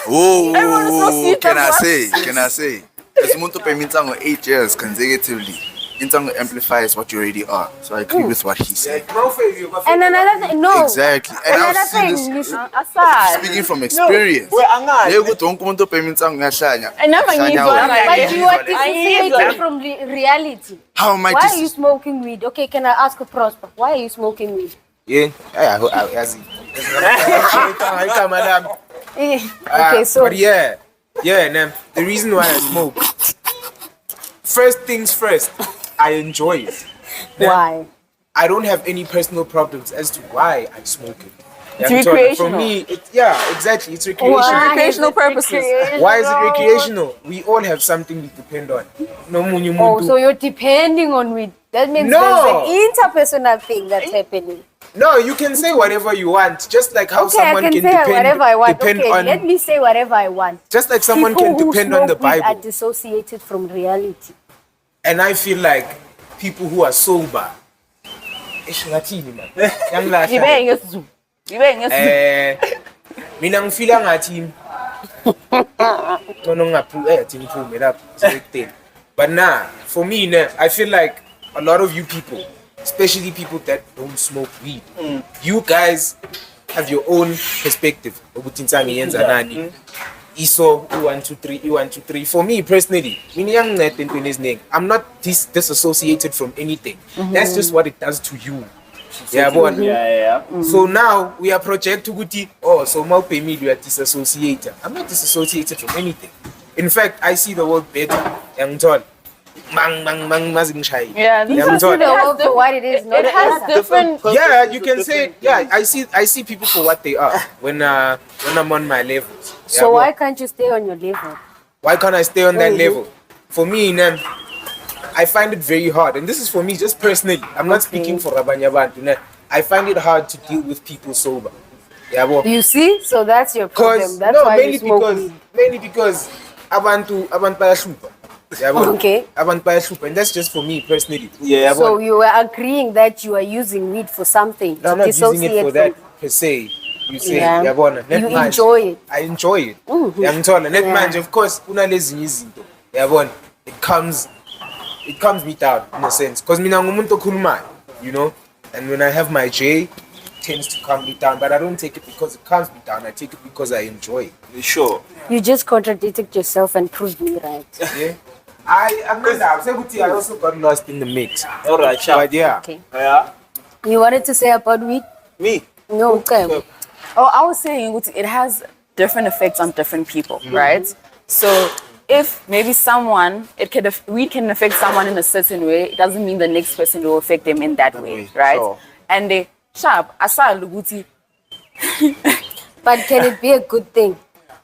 Oh, can I say? As Muntu Pemintango 8 years consecutively, Intango amplifies what you already are. So I agree with what he said. And another thing, no. Exactly. And Another I've seen thing, this Asad. speaking from experience. We're angry. But you are dissociating from reality. How am I Why are you smoking weed? Okay, can I ask a Prosper? Why are you smoking weed? Yeah, Okay, so but yeah, and the reason why I smoke, first things first, I enjoy it. why? I don't have any personal problems as to why I smoke it. It's For recreational. me, exactly, it's recreational. Why Recreational is it purposes. recreational? Why is it recreational? We all have something we depend on. No munyu Oh, muntu. so you're depending on weed. That means No. there's an interpersonal thing that's happening. No, you can say whatever you want, just like how Okay, I someone can can say depend, whatever I want. depend Okay, on, let me say whatever I want. just like someone People can who depend on the smoke weed are Bible. dissociated from reality. And I feel like people who are sober, ngathini man? Yangilahla. Mina ngifila ngathi no ngaphume lapho sekuteni. But nah, for me I feel like a lot of you people, especially people that don't smoke weed, you guys have your own perspective. Ukuthi insange yenza nani. ISO 1 2 3 1 2 3. For me personally, I'm not disassociated from anything. That's just what it does to you. Yeah, but so now we are project ukuthi so mau pay me you are disassociated. I'm not disassociated from anything. In fact, I see the world better. Yang tol. Mang mazingshai. Yeah, You can see the world for what it is. Not It has different. Yeah, you can say I see people for what they are when I'm on my levels. So why can't you stay on your level? Why can't I stay on that level? For me, I find it very hard, and this is for me just personally. I'm not speaking for Rabanya Bantu. I find it hard to deal with people sober. Yeah, well, You see? So that's your problem. That's why you smoke weed. mainly because abantu bayashupa. Yeah, well, Okay. abantu bayashupa, and that's just for me personally. Yeah, So you were agreeing that you are using weed for something. No, I'm to not using it for that from- per se. You say, Yeah. yabona, net You manje, enjoy it. I enjoy it. Yangithola, net Yeah. manje, of course, kunalezinye izinto. Yabona, it calms me down in a sense. Because mina ngumuntu okhulumayo, you know, and when I have my J, it tends to calm me down. But I don't take it because it calms me down. I take it because I enjoy it. Sure. You just contradicted yourself and proved me right. Yeah. I'm not that. I also got lost in the mix. All right, But yeah. Okay. Yeah. You wanted to say about weed? Me. No, okay. Oh, I was saying it has different effects on different people, right? So if maybe weed can affect someone in a certain way, it doesn't mean the next person will affect them in that way, right? Sure. And the sharp asal luguti But can it be a good thing?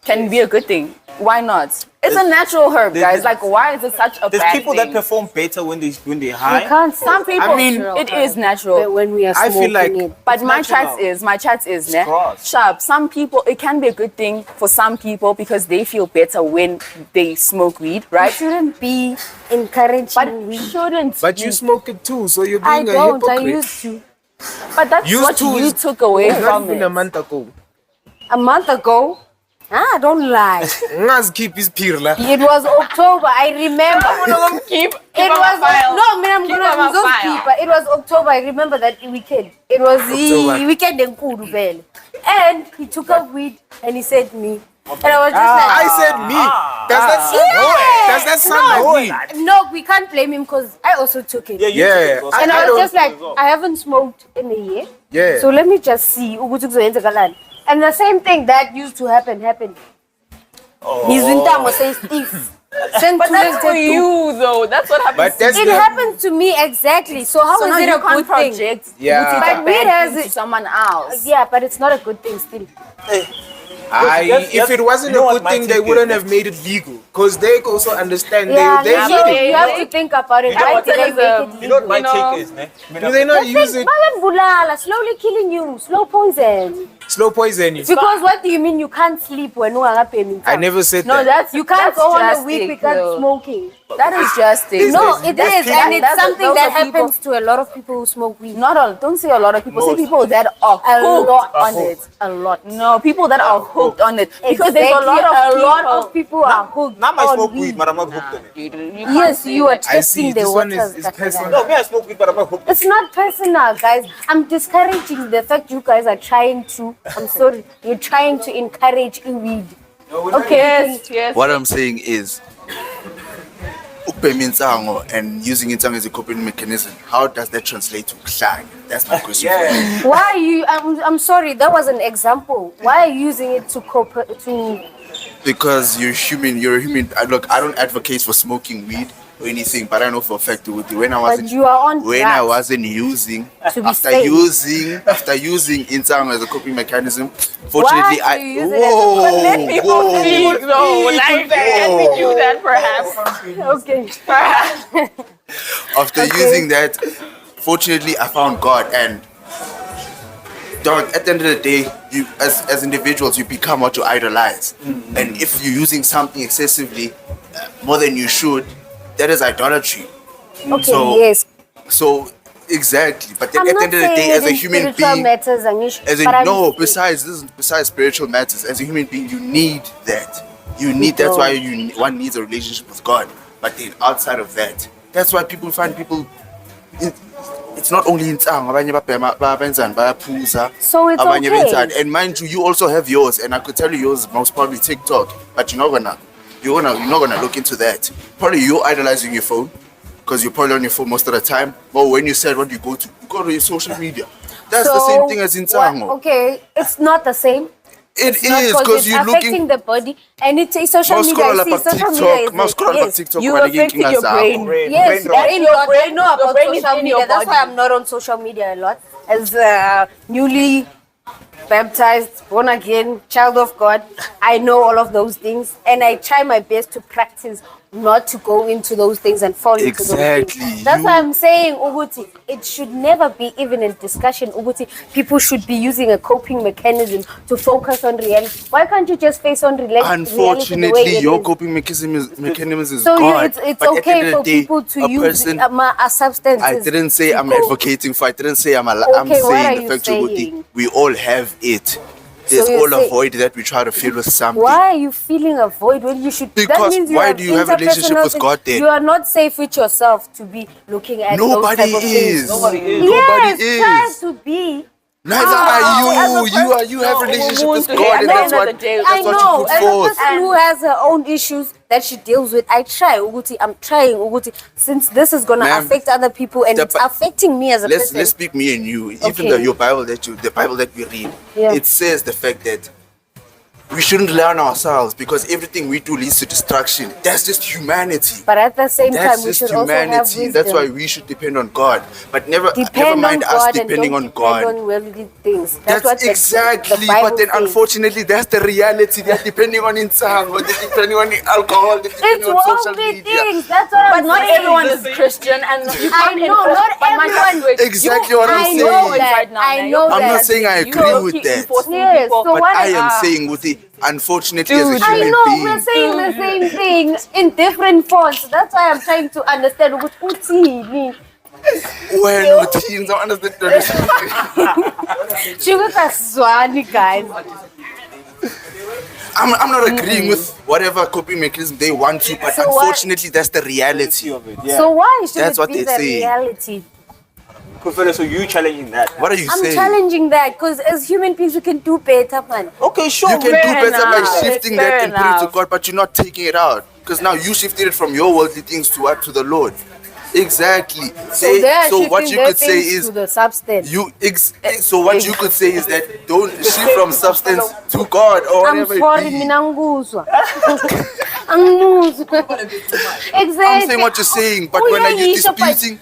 can be a good thing. Why not? It's a natural herb, guys. Like, why is it such a There's bad people thing? that perform better when they're You high. can't. Some people, I mean, it is natural. But when we are I smoking feel like- it. But my natural. chat is ne? cross. Sharp. Some people, it can be a good thing for some people because they feel better when they smoke weed, You right? shouldn't be encouraging But weed. shouldn't. But you smoke it too, so you're I being a don't. I hypocrite. used to. But that's Used what to you is- took away Not from even it. a month ago. A month ago. Don't lie. Ngaz keep his pirla. It was October. I remember. Keep It was no, man. I'm Keep gonna on my file. keep. It was October. I remember that weekend. It was October. the weekend in Kudubel, and he took up weed and he said me, and I was just like, I said me. Does that sound like me? no, we can't blame him because I also took it. Yeah. And I don't- was just like, I haven't smoked in a year. Yeah. So let me just see. ukuthi kuzoyenzakalani. And the same thing that used to happen happened. His intamo says if. But that's for you, though. That's what happens. But that's It the happens to me exactly. So how so is now it you a can't good thing? project Yeah. but But weed has to it- someone else. Yeah, but it's not a good thing still. If it wasn't a good thing, they wouldn't have made it legal. Because they also understand Yeah, they so need it. you have to think about it. You know Why what did I it make it You know what my legal? take is, man? Do they not use it? Bulala, slowly killing you, slow poison. Slow poison you. Because what do you mean you can't sleep when you are paying? I never said No, that. that's You can't that's go on a drastic, week without though. smoking. That is drastic. No, it is, and it's that's- something those that are people- happens to a lot of people who smoke weed. Not all. Don't say a lot of people. Say people that are A hooked lot on it. A lot. No, people that are hooked on it. Because there's Exactly, a lot of people are hooked Now I on smoke weed. weed, but I'm not hooked on it. Yes, you are I see. testing the This one waters. is personal. No, me I smoke weed, but I'm not hooked. It's not personal, guys. I'm discouraging the fact you guys are trying to. I'm sorry, you're trying to encourage weed. Okay. Yes. What I'm saying is, ukubhema insango and using insango as a coping mechanism, how does that translate to kuhlanya? That's my question for you. Why are you? I'm sorry. That was an example. Why are you using it to cope to? Because you're human. You're a human. Look, I don't advocate for smoking weed or anything, but I know for a fact that when I wasn't, you are on when I drugs. wasn't using, To be after safe. using insango as a coping mechanism, fortunately, Why do you use it as a- whoa, But let people whoa, speak though. Like, can we do that perhaps? Okay. after using that, fortunately, I found God. And dog, at the end of the day, you as individuals, you become what you idolize. And if you're using something excessively, more than you should, that is idolatry. Okay. So- Yes. So exactly. But then I'm at the not end of the saying day, it as a in human spiritual being, matters, Anish, as in but I'm- no, besides spiritual matters, as a human being, you need that. You need. That's why one needs a relationship with God. But then outside of that, that's why people find people. It's not only in town. So it's okay. And mind you also have yours, and I could tell you yours is most probably TikTok. But you're not gonna look into that. Probably you're idolizing your phone, because you're probably on your phone most of the time. But when you said what you go to your social media. That's the same thing as in Tango. Okay, it's not the same. It It's not is, 'cause because it's you're affecting looking. the body, and it's a social media. I see social media is yes. You affecting your brain. Yes, brain Your rot. I know your about brain is social in media. your That's why body. I'm not on social media a lot. As newly baptized, born again, child of God, I know all of those things, and I try my best to practice not to go into those things and fall into those Exactly. things. That's why I'm saying, Uguti, it should never be even in discussion. Uguti, people should be using a coping mechanism to focus on reality. Why can't you just face on reality? Unfortunately, your coping mechanism is So God. it's But at the okay end of for the day, people to a use person- a substance. I didn't say I'm advocating for. I didn't say I'm Okay, what saying are the you fact saying? we all have it. There's you're all a saying- void that we try to fill with something. Why are you feeling a void when you should? That Because means you why have do you have a relationship interpersonal with things. God then? You are not safe with yourself to be looking at Nobody those type of is. things. Nobody is. Yes, Nobody try is. to be. Neither are you. You have a relationship with to God, hate. and At that's the end what of the day, I that's what know, you put as a forth. person who has her own issues that she deals with, I try, Uguti. I'm trying, Uguti, since this is gonna Ma'am, affect other people and the it's Bi- affecting me as a Let's person. speak me and you. Even Okay. your Bible the Bible that we read, Yeah. it says the fact that we shouldn't rely on ourselves, because everything we do leads to destruction. That's just humanity. But at the same That's time, we just should also have humanity. wisdom. That's why we should depend on God. But never Depend mind on us God depending and on don't God. depend on worldly things. That's what the exactly, Bible but then says. unfortunately, that's the reality. They're depending on insango, they're depending on the alcohol, they're It's depending on social worldly media. things. That's what But I'm not saying. everyone is Christian, and you I can't know, enforce- not but my everyone- God, Exactly what I'm I saying. know that. Right now, I man. know I'm that. not saying I You agree will with keep that. enforcing Yes, people. so But what I am is- saying, unfortunately, as a I human know being, we're saying the same thing in different fonts. That's why I'm trying to understand what uthini. when teens don't understand Sugar kaswani, guys. I'm not agreeing with whatever coping mechanism they want to, but So what- unfortunately, that's the reality. So why should That's it what be they the say. reality? So you challenging that? What are you I'm saying? challenging that because as human beings we can do better, man. Okay, sure. You can do better by shifting Fair that and put it to enough. God, but you're not taking it out. Because now you shifted it from your worldly things to what? To the Lord. Exactly. They are So what shifting you their could say things is to the substance. so what you could say is that don't shift from substance to God or I'm whatever sorry, it be. mina nguzwa. Angizwa. Exactly. I'm saying what you're saying, but when are you Uyayisho, but-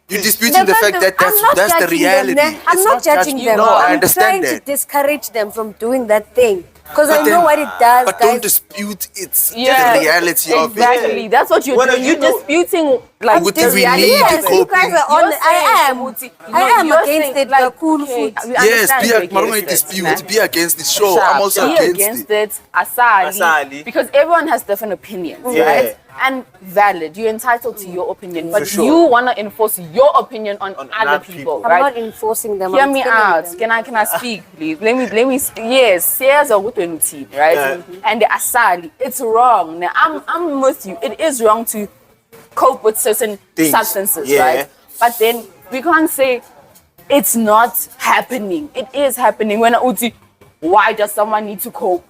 disputing the fact that I'm not that's the judging them, reality. I'm It's not judging them. No, I I'm understand trying to that. discourage them from doing that thing. Because I know what it does, But guys. don't dispute it's Yeah, the reality of it. exactly. That's what you're Well, doing. you You're know- disputing like What the do we reality. need to Yes, cope you guys are on. You're saying, I am you're against saying, it. The cool okay, food. we Yes, understand be you're a against dispute, it, be against it. Sure, I'm also be against it. Asali. Asali. Because everyone has different opinions, Yeah. right? And valid. You're entitled to your opinion, but sure. you wanna enforce your opinion on other other people, people. I'm right? not enforcing them. Hear I'm me telling out. them. Can I speak, please? Let me. Yes, here's a good team, right? Yeah. And the asali, it's wrong. Now, I'm with you. It is wrong to cope with certain Things. substances, Yeah. right? But then we can't say it's not happening. It is happening. When why does someone need to cope?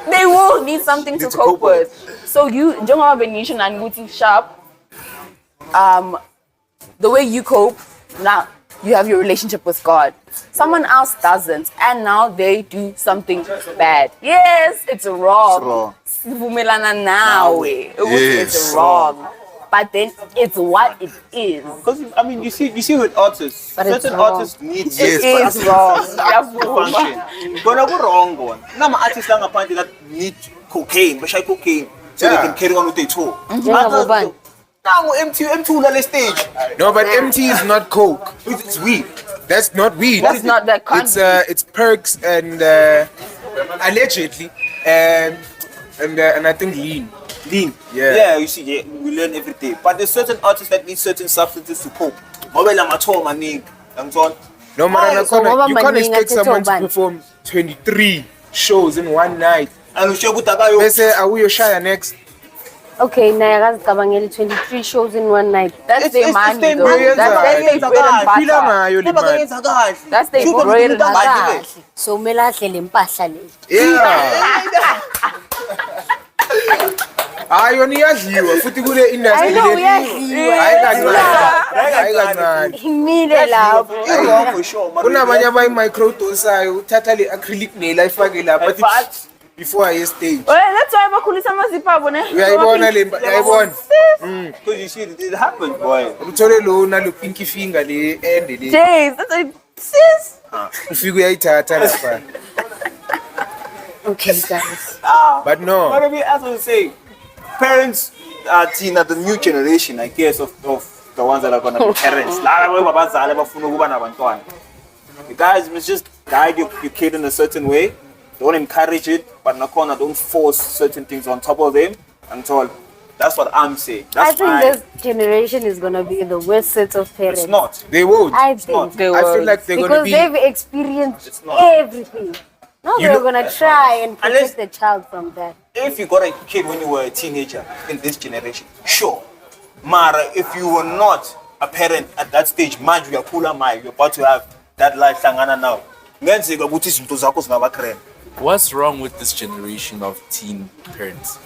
They will need something to cope with. So you, njengoba bengisho nani ukuthi sharp, the way you cope, now you have your relationship with God. Someone else doesn't, and now they do something bad. Yes, it's wrong. Sivumelana nawe ukuthi it's wrong. But then it's what it is. Because I mean, you see with artists, But it's certain wrong. artists need It is wrong. Ngiyavuma. function. Gonna go wrong one. Nama artists lang apparently that need cocaine, but cocaine, so they can carry on with their tour. Njengabobani? Now M2 on the stage. No, but MT is not coke. It's weed. That's not weed. That's not that It's perks and allegedly and I think lean. Lean. Yeah. You see, we learn every day. But there's certain artists that need certain substances to cope. Mobile amateur maning, No matter So ngoba you can't maningi expect someone to athethe perform 23 shows in one night. and usho kutakayo. Bese awuyoshaya next. Okay, naye akazicabangeli 23 shows in one night. That's their money, their though. money. That's their bread and Phila butter. ngayo le mali. That's their bread and butter. Kahle. So kumele ahlele impahla le. Yeah. Hayi yona iyadliwa futhi kule industry I know le. uyadliwa. Hayi kancane. Imile lapho. It's wrong for sure. Kunabanye abayi microdosayo uthatha le acrylic nail ayifake lapha But before aye stage. Well, that's why bakhulisa amazipho abo ne. Uyayibona le uyayibona. because you see, it happens, boy. Uthole lo nalo pinky finger le end le. Jeez, that's a sis. Ufike uyayithatha lapha. Okay, guys. But no. But I mean, as I was saying, parents are Tina, the new generation, I guess, of the ones that are gonna be parents. You guys must just guide your kid in a certain way. Don't encourage it, but Nakona, don't force certain things on top of them. And so that's what I'm saying. I That's think my, this generation is gonna be the worst set of parents. it's not. They won't. I not. think. They I feel will. like they're gonna Because be. they've experienced It's not. everything. Now You they're know- gonna try and Unless- protect the child from that. If you got a kid when you were a teenager in this generation, sure. Mara, if you were not a parent at that stage, mind you, you're cooler mind, you're about to have that life sangana now. What's wrong with this generation of teen parents?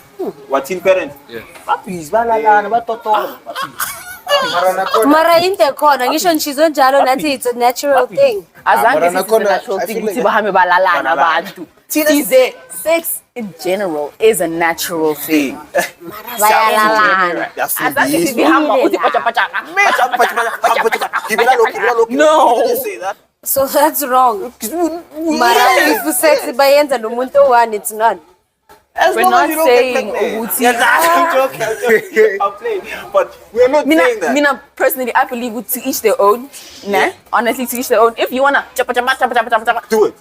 What teen parent? Yeah. Puppies, balalana, batoto. Mara inte khona ngisho ngisho njalo nathi it's a natural thing. Azange but this is a nakhona, natural I thing feel ukuthi like- bahambe balalana abantu. Size sex in general is a natural thing. Bayalalana. Azange sibihamba uthi pacha pacha. No. Say that. So that's wrong. Mara if sex bayenza nomuntu one it's not. As We're long not as you don't saying get pregnant. ukuthi- Yes, I'm joking. I'm playing. But we're not saying that. Mina personally, I believe to each their own. Nah, honestly, to each their own. If you wanna Do it.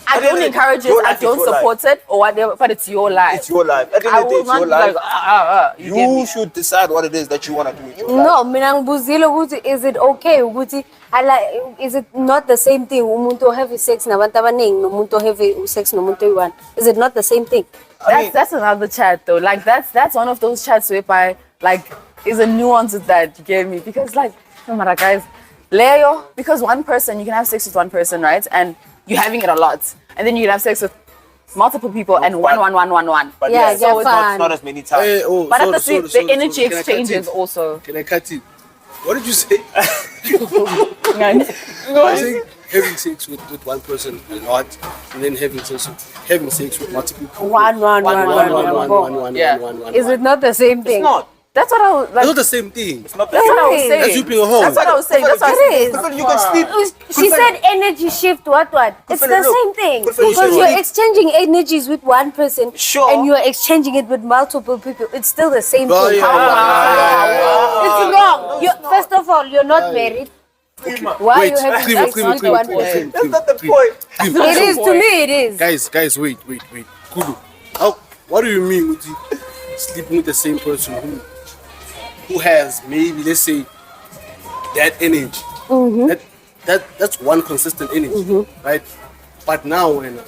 I don't encourage it. Your I life is don't your support it or whatever. But it's your life. It's your life. At the I end of the day, will it's not your be life. like you get You me. should decide what it is that you want to do with your life. No, mina ngibuzile ukuthi is it okay ukuthi is it not the same thing umuntu have sex nabantu abaningi nomuntu have sex nomuntu oyi-one? Is it not the same thing? That's another chat though. Like that's one of those chats whereby like is a nuance with that. You get me? Because like no matter guys, Leo, because one person you can have sex with one person, right? And you're having it a lot, and then you can have sex with multiple people and one. But Yeah, yeah, so it's fun. not as many times. But at the same, the energy exchanges also. Can I cut in? What did you say? Yeah. I think having sex with one person a lot, and then having sex with multiple people. One. Yeah. One. Is it not the same thing? It's not. That's what I was It's like. not the same thing. That's what I was saying. That's you being a hoe. That's what I was saying. That's what I It was is. You can sleep. She said energy shift, what? It's the same thing. Good for Because you. you're exchanging energies with one person Sure. and you're exchanging it with multiple people. It's still the same Oh, thing. yeah. It's wrong. First of all, you're not married. Why are you having sex with one person? That's not the point. It is, to me, it is. Guys, wait. Kulu. What do you mean with you sleeping with the same person who has maybe, let's say, that energy? That's one consistent energy, right? But now when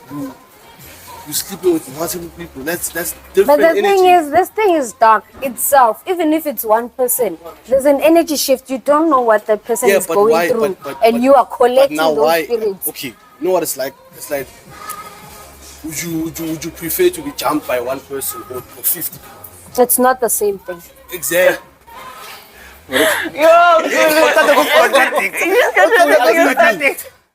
you sleeping with multiple people, that's different But the energy. thing is, this thing is dark itself. Even if it's one person, there's an energy shift. You don't know what the person is but going why- through, but- and you are But collecting now those why? spirits. Okay, you know what it's like? It's like, would you prefer to be jumped by one person or 50 people? It's not the same thing. Exactly.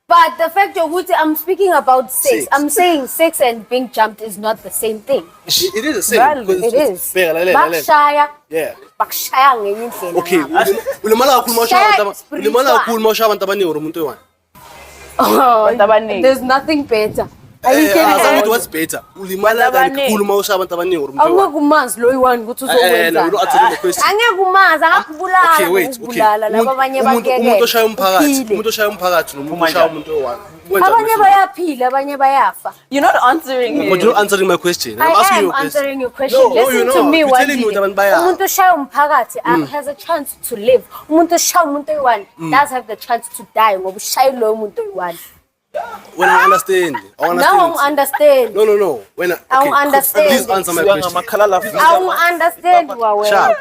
But the fact of which I'm speaking about sex, Sex. I'm saying sex and being jumped is not the same thing. It is the same. Valid. because It is. Bheka, lalela. Bakushaya, Yeah. bakushaya ngenye indlela. Okay, ngapha. ulimala kakhulu mawushaya Shaya abantu spiritual. ulimala kakhulu mawushaya abantu abaningi or umuntu oyi-one. Abantu abaningi. There's nothing better. Are you Asazi kidding ukuthi me? what's better. Ulimala Abantu kakhulu mawushaya abantu abaningi or umuntu Awungeke oyi-one. umazi lo yi-one ukuthi No, uzokwenzani. don't answer the question. Angeke umazi, angakubulala Okay, wait. ngokubulala laba abanye Umuntu oshaya umphakathi, baphile. umuntu oshaya umphakathi nomuntu oshaya umuntu oyi-one. Wenza Abanye umehluko. bayaphila, abanye bayafa. You're not answering me. But you're not answering my question. I'm I asking am you a question. answering your question. No, Listen you're to not. me You're one telling me day. ukuthi abantu bayafa. Umuntu oshaya umphakathi has a chance to live. Umuntu oshaya umuntu oyi-one does have the chance to die ngoba ushaye loyo muntu oyi-one. When I understand. Now I understand. No. When I don't understand. Please answer my question. I don't understand wawe. Sharp.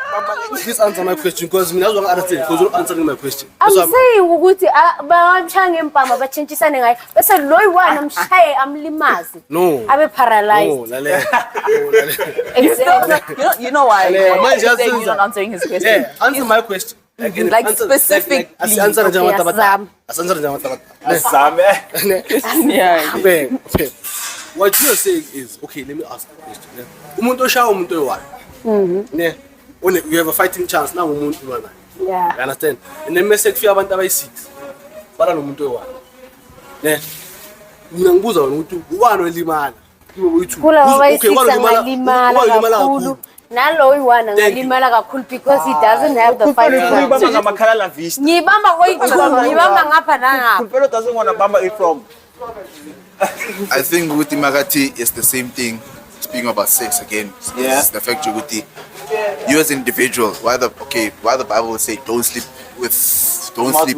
Please answer my question because I don't understand because you're not answering my question. I'm That's why saying ukuthi bamshaya ngempama batshentshisane ngayo bese lo yi-one amshaye amlimaze. No. Abe No, paralyzed. lalela. No, lalela. Exactly. You know why? Yeah, You're mine just saying says you're not that. answering his question. Yeah, answer my question. Like specifically. Answer Okay, Azam. Yeah. What you're saying is, okay, let me ask a question. Umuntu oshaya umuntu oyi-one. Ne? You have a fighting chance now umuntu oyi-one. Yeah. You understand? And then mase kufika abantu abayi-6. Bala nomuntu oyi-one. Ne? Mina ngibuza wena ukuthi ubani olimala? Kube uyi-two. Kulaba Okay, abayi-six ubani olimala- angalimala ubani olimala kakhulu. Nalo yi-one angalimala kakhulu because he doesn't have the fighting Uyibamba chance. ngamakhala la vista. Ngibamba koyi-two, ngibamba ngapha nangapha. Kumpelo doesn't want to bamba it from. I think Guti Magati is the same thing. Speaking about sex again, Yeah. it's the fact Guti, you as an individual, why the Bible will say don't sleep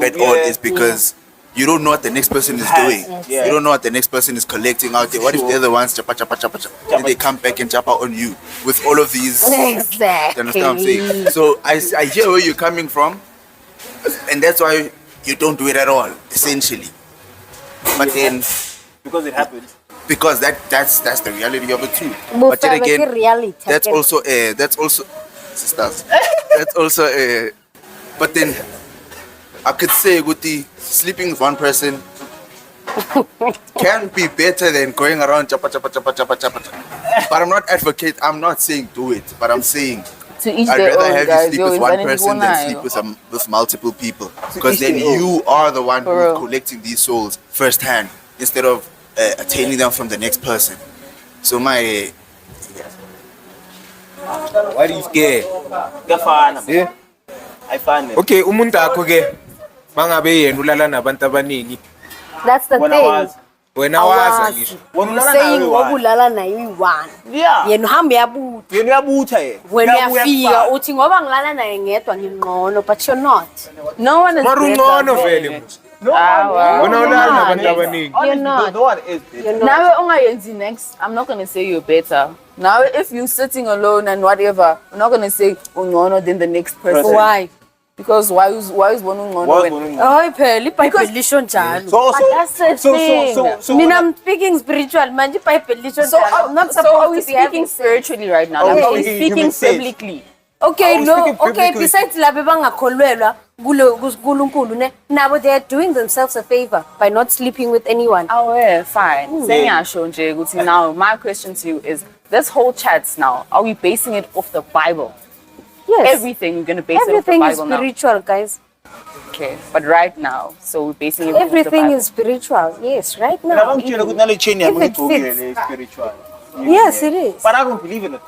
at all Yeah. is because you don't know what the next person is doing. Yeah. You don't know what the next person is collecting out there. What if they're the ones chapa chapa chapa chapa, and they come back and chapa on you with all of these? Exactly. You understand what I'm saying? So I hear where you're coming from, and that's why you don't do it at all, essentially. But then, Because it happens. because that's the reality of it too. Move But then back to again, reality. that's also sisters. That's also but then I could say Guti, sleeping with one person can be better than going around chapa chapa chapa chapa chapa. But I'm not saying do it, but I'm saying To each I'd their rather own, have guys. you sleep Yo, with one insanity person gonna than sleep with multiple people. Because each then their own. you are the one For who's real. collecting these souls firsthand instead of attaining them from the next person. So my Why do you scared? Kuyafana. Yeah. Ayifani. Okay, umuntu akho ke mangabe yena ulala nabantu abaningi. That's the Wena thing. wazi. Wena waza ngisho. Wena You're ulala saying nayo ngoba yi-one. ulala nayo yi-one. Yeah. Yena uhamba uyabutha. Yena uyabutha yena. Wena Uyabuya uyafika kufaka. uthi ngoba ngilala naye ngedwa ngingqono, but you're not. No one is Mara better ungcono than- vele manje. wow. Wena ulala not. nabantu abaningi. You're Honestly, not. no one is better. You're not. Now ungayenzi next, I'm not gonna say you're better. Now if you're sitting alone and whatever, I'm not gonna say ungcono than the next person. Why? Because why is one ungcono Was when one- Hayi phela iBhayibheli lisho njalo. So, But that's the thing. Mina I'm speaking spiritual manje iBhayibheli lisho so njalo. I'm not so are supposed we to be having speaking sex. spiritually right now? Like, Okay. are we Human speaking sense. biblically? Okay, was no, speaking okay, biblically. besides laba bangakholwelwa kuNkulunkulu ne, nabo they are doing themselves a favor by not sleeping with anyone. Oh yeah, fine. Sengiyasho nje ukuthi now my question to you is this whole chats now, are we basing it off the Bible? Yes. Everything you're gonna base Everything it off is the Bible spiritual, guys. now. Okay, but right now, so we're basing everything, Everything off the is spiritual. Yes, right now. Ngiyabangitshela ukuthi nale chain yami If it ngiyigqokile fits. le spiritual. Yes, it is. But I don't believe in it.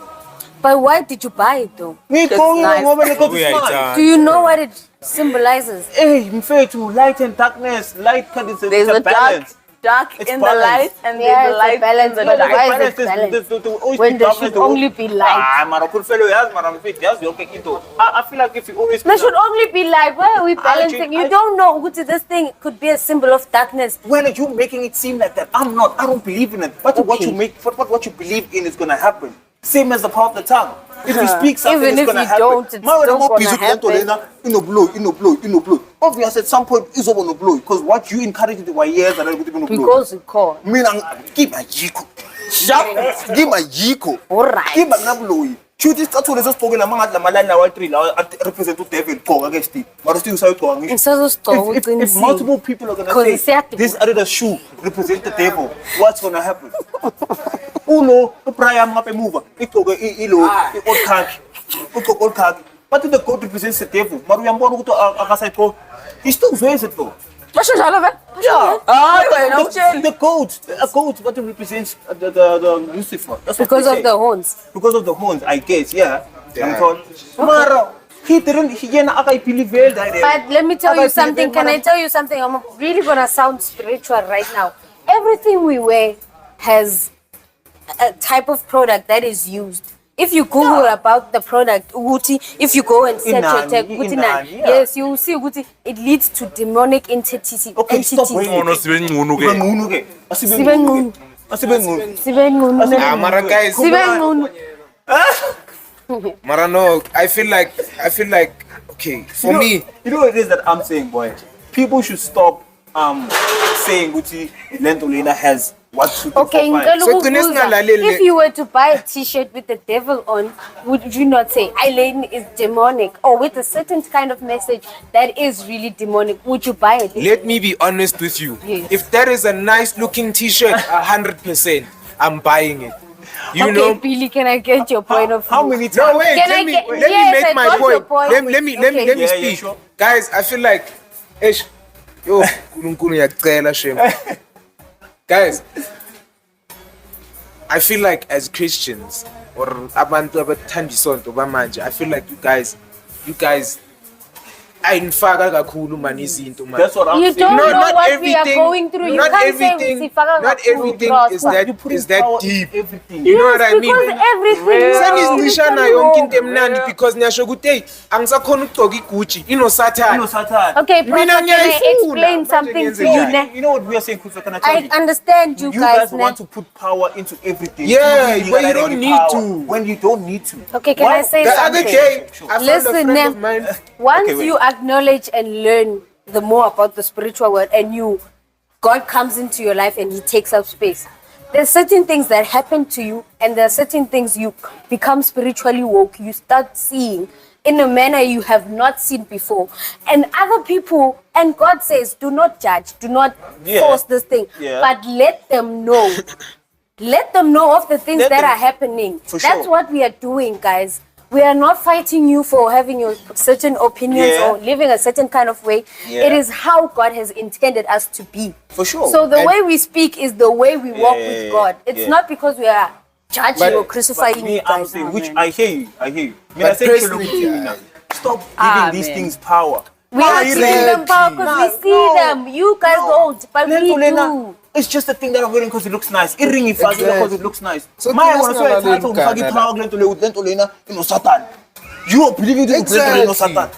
But why did you buy it though? Ngiyigqokile nice. ngoba le code is mine. Do you know what it symbolizes? Hey, mfethu, light and darkness. Light it's There's a a balance. dark It's in balance. the light, and Yeah, there's a it's a light balance, in but the dark. why is it balance? When there should only be light. Ah, mara khulufelo yazi mara mfethu yazi yonke into. I feel like if you always There should only be light. Why are we balancing? You I- don't know Uguti, this thing could be a symbol of darkness. when are you making it seem like that? I'm not. I don't believe in it. But what you make, what you believe in is gonna happen. Same as the power of the tongue. If you speak something, Even it's if gonna you happen. don't, it's Ma, wena still mo gonna busy kule nto happen. lena, ino blow. Obviously, at some point, it's gonna blow because what you encouraged were years and everything gonna blow. Because we call. Mina give my yiko. Sharp, give my yiko. Alright. Give my nabloy. Shoot this tattoo leso spoken la mangathi la malani lawa 3 lawa represent udevil gqoka ke Steve. Mara still usayigqoka ngisho. Ngisazogqoka If uqinisile. multiple people are gonna Because say siyadura. this Adidas shoe represent the devil, what's gonna happen? Uno, uPriam ngapha emuva, igqoke ilo old khaki. Ugqoke old khaki. But the goat represents the devil. Mara uyambona ukuthi akasayigqoka. He still wears it though. Basho njalo vele? Yeah. Wena utshela. The goat, a goat, what it represents the Lucifer. That's what Because they of say. the horns. Because of the horns, I guess, yeah. Mara, he yena akayibelieve that. But let me tell you something. Can I tell you something? I'm really gonna sound spiritual right now. Everything we wear has a type of product that is used. If you Google about the product, Uguti, if you go and search Inani, it, Uguti, inani, yeah. yes, you will see Uguti, it leads to demonic entity. Okay, stop entities. Ngono sibe ngcono ke. Ngunu ke. Sibe ngunu. Asibe ngunu. Sibe ngunu. Ah, mara guys, Sibe ngunu. mara no, I feel like, okay, for me, You know what it is that I'm saying, boy? People should stop saying Gucci Lentolina has what to do Okay, for fun. ngicela So ukubuza, kunesingalaleli- if you were to buy a t-shirt with the devil on, would you not say Eileen is demonic, or with a certain kind of message that is really demonic, would you buy it? let me be honest with you. Yes. If there is a nice looking t-shirt, 100%, I'm buying it. You Okay, know? Billy, can I get your point of view? How many times? No, wait, Can let I me get- let yes, me I make my got your point. point. Let me Okay. let me Yeah, speak. sure. Guys, I feel like yo, uNkulunkulu ngiyacela shem. Guys, I feel like as Christians or abantu abathanda isonto bamanje, I feel like you guys ayinifaka kakhulu man izinto man. That's what I'm You saying. don't No, know not what we are everything- going through. You not can't everything- say Sifaka not kakhulu, everything trust is me. that- You put is in that power in deep. everything. You know what I mean? Because everything Senizishana is yonke into emnandi because niyasho ukuthi hey angisakhona ukugcoka igucci inosathana. Satan. Okay, Mina Pastor, can I ngiyayifuna. explain Manje something to ngiyenzeni? you? Ne? You know what we are saying, Kufa? Can I tell I you? understand you You guys. guys Ne? want to put power into everything. Yeah, You but you gotta don't give need power to. when you don't need to. Okay, can I say The other something? day, I found a Listen, friend ne, of mine. once Okay, wait. you acknowledge and learn the more about the spiritual world, and God comes into your life and He takes up space. There's certain things that happen to you, and there are certain things you become spiritually woke. You start seeing in a manner you have not seen before, and other people. And God says, "Do not judge, do not Yeah. force this thing, Yeah. but let them know." Let them know of the things Let that them- are happening. For That's sure. what we are doing, guys. We are not fighting you for having your certain opinions Yeah. or living a certain kind of way. Yeah. It is how God has intended us to be. For sure. So the And- way we speak is the way we walk Yeah, with God. It's yeah. not because we are judging But- or crucifying Me, you I'm guys. saying, which I hear you. I hear you. But say, personally, stop giving these Amen. things power. We are giving them power because we see them. You guys don't, but we do. It's just a thing that I'm wearing because it looks nice. It ring because it looks nice. So My that's one not swear a it's hard to little fagi kind, power Lentolena, you know, Satan. You are believing this Exactly. Satan.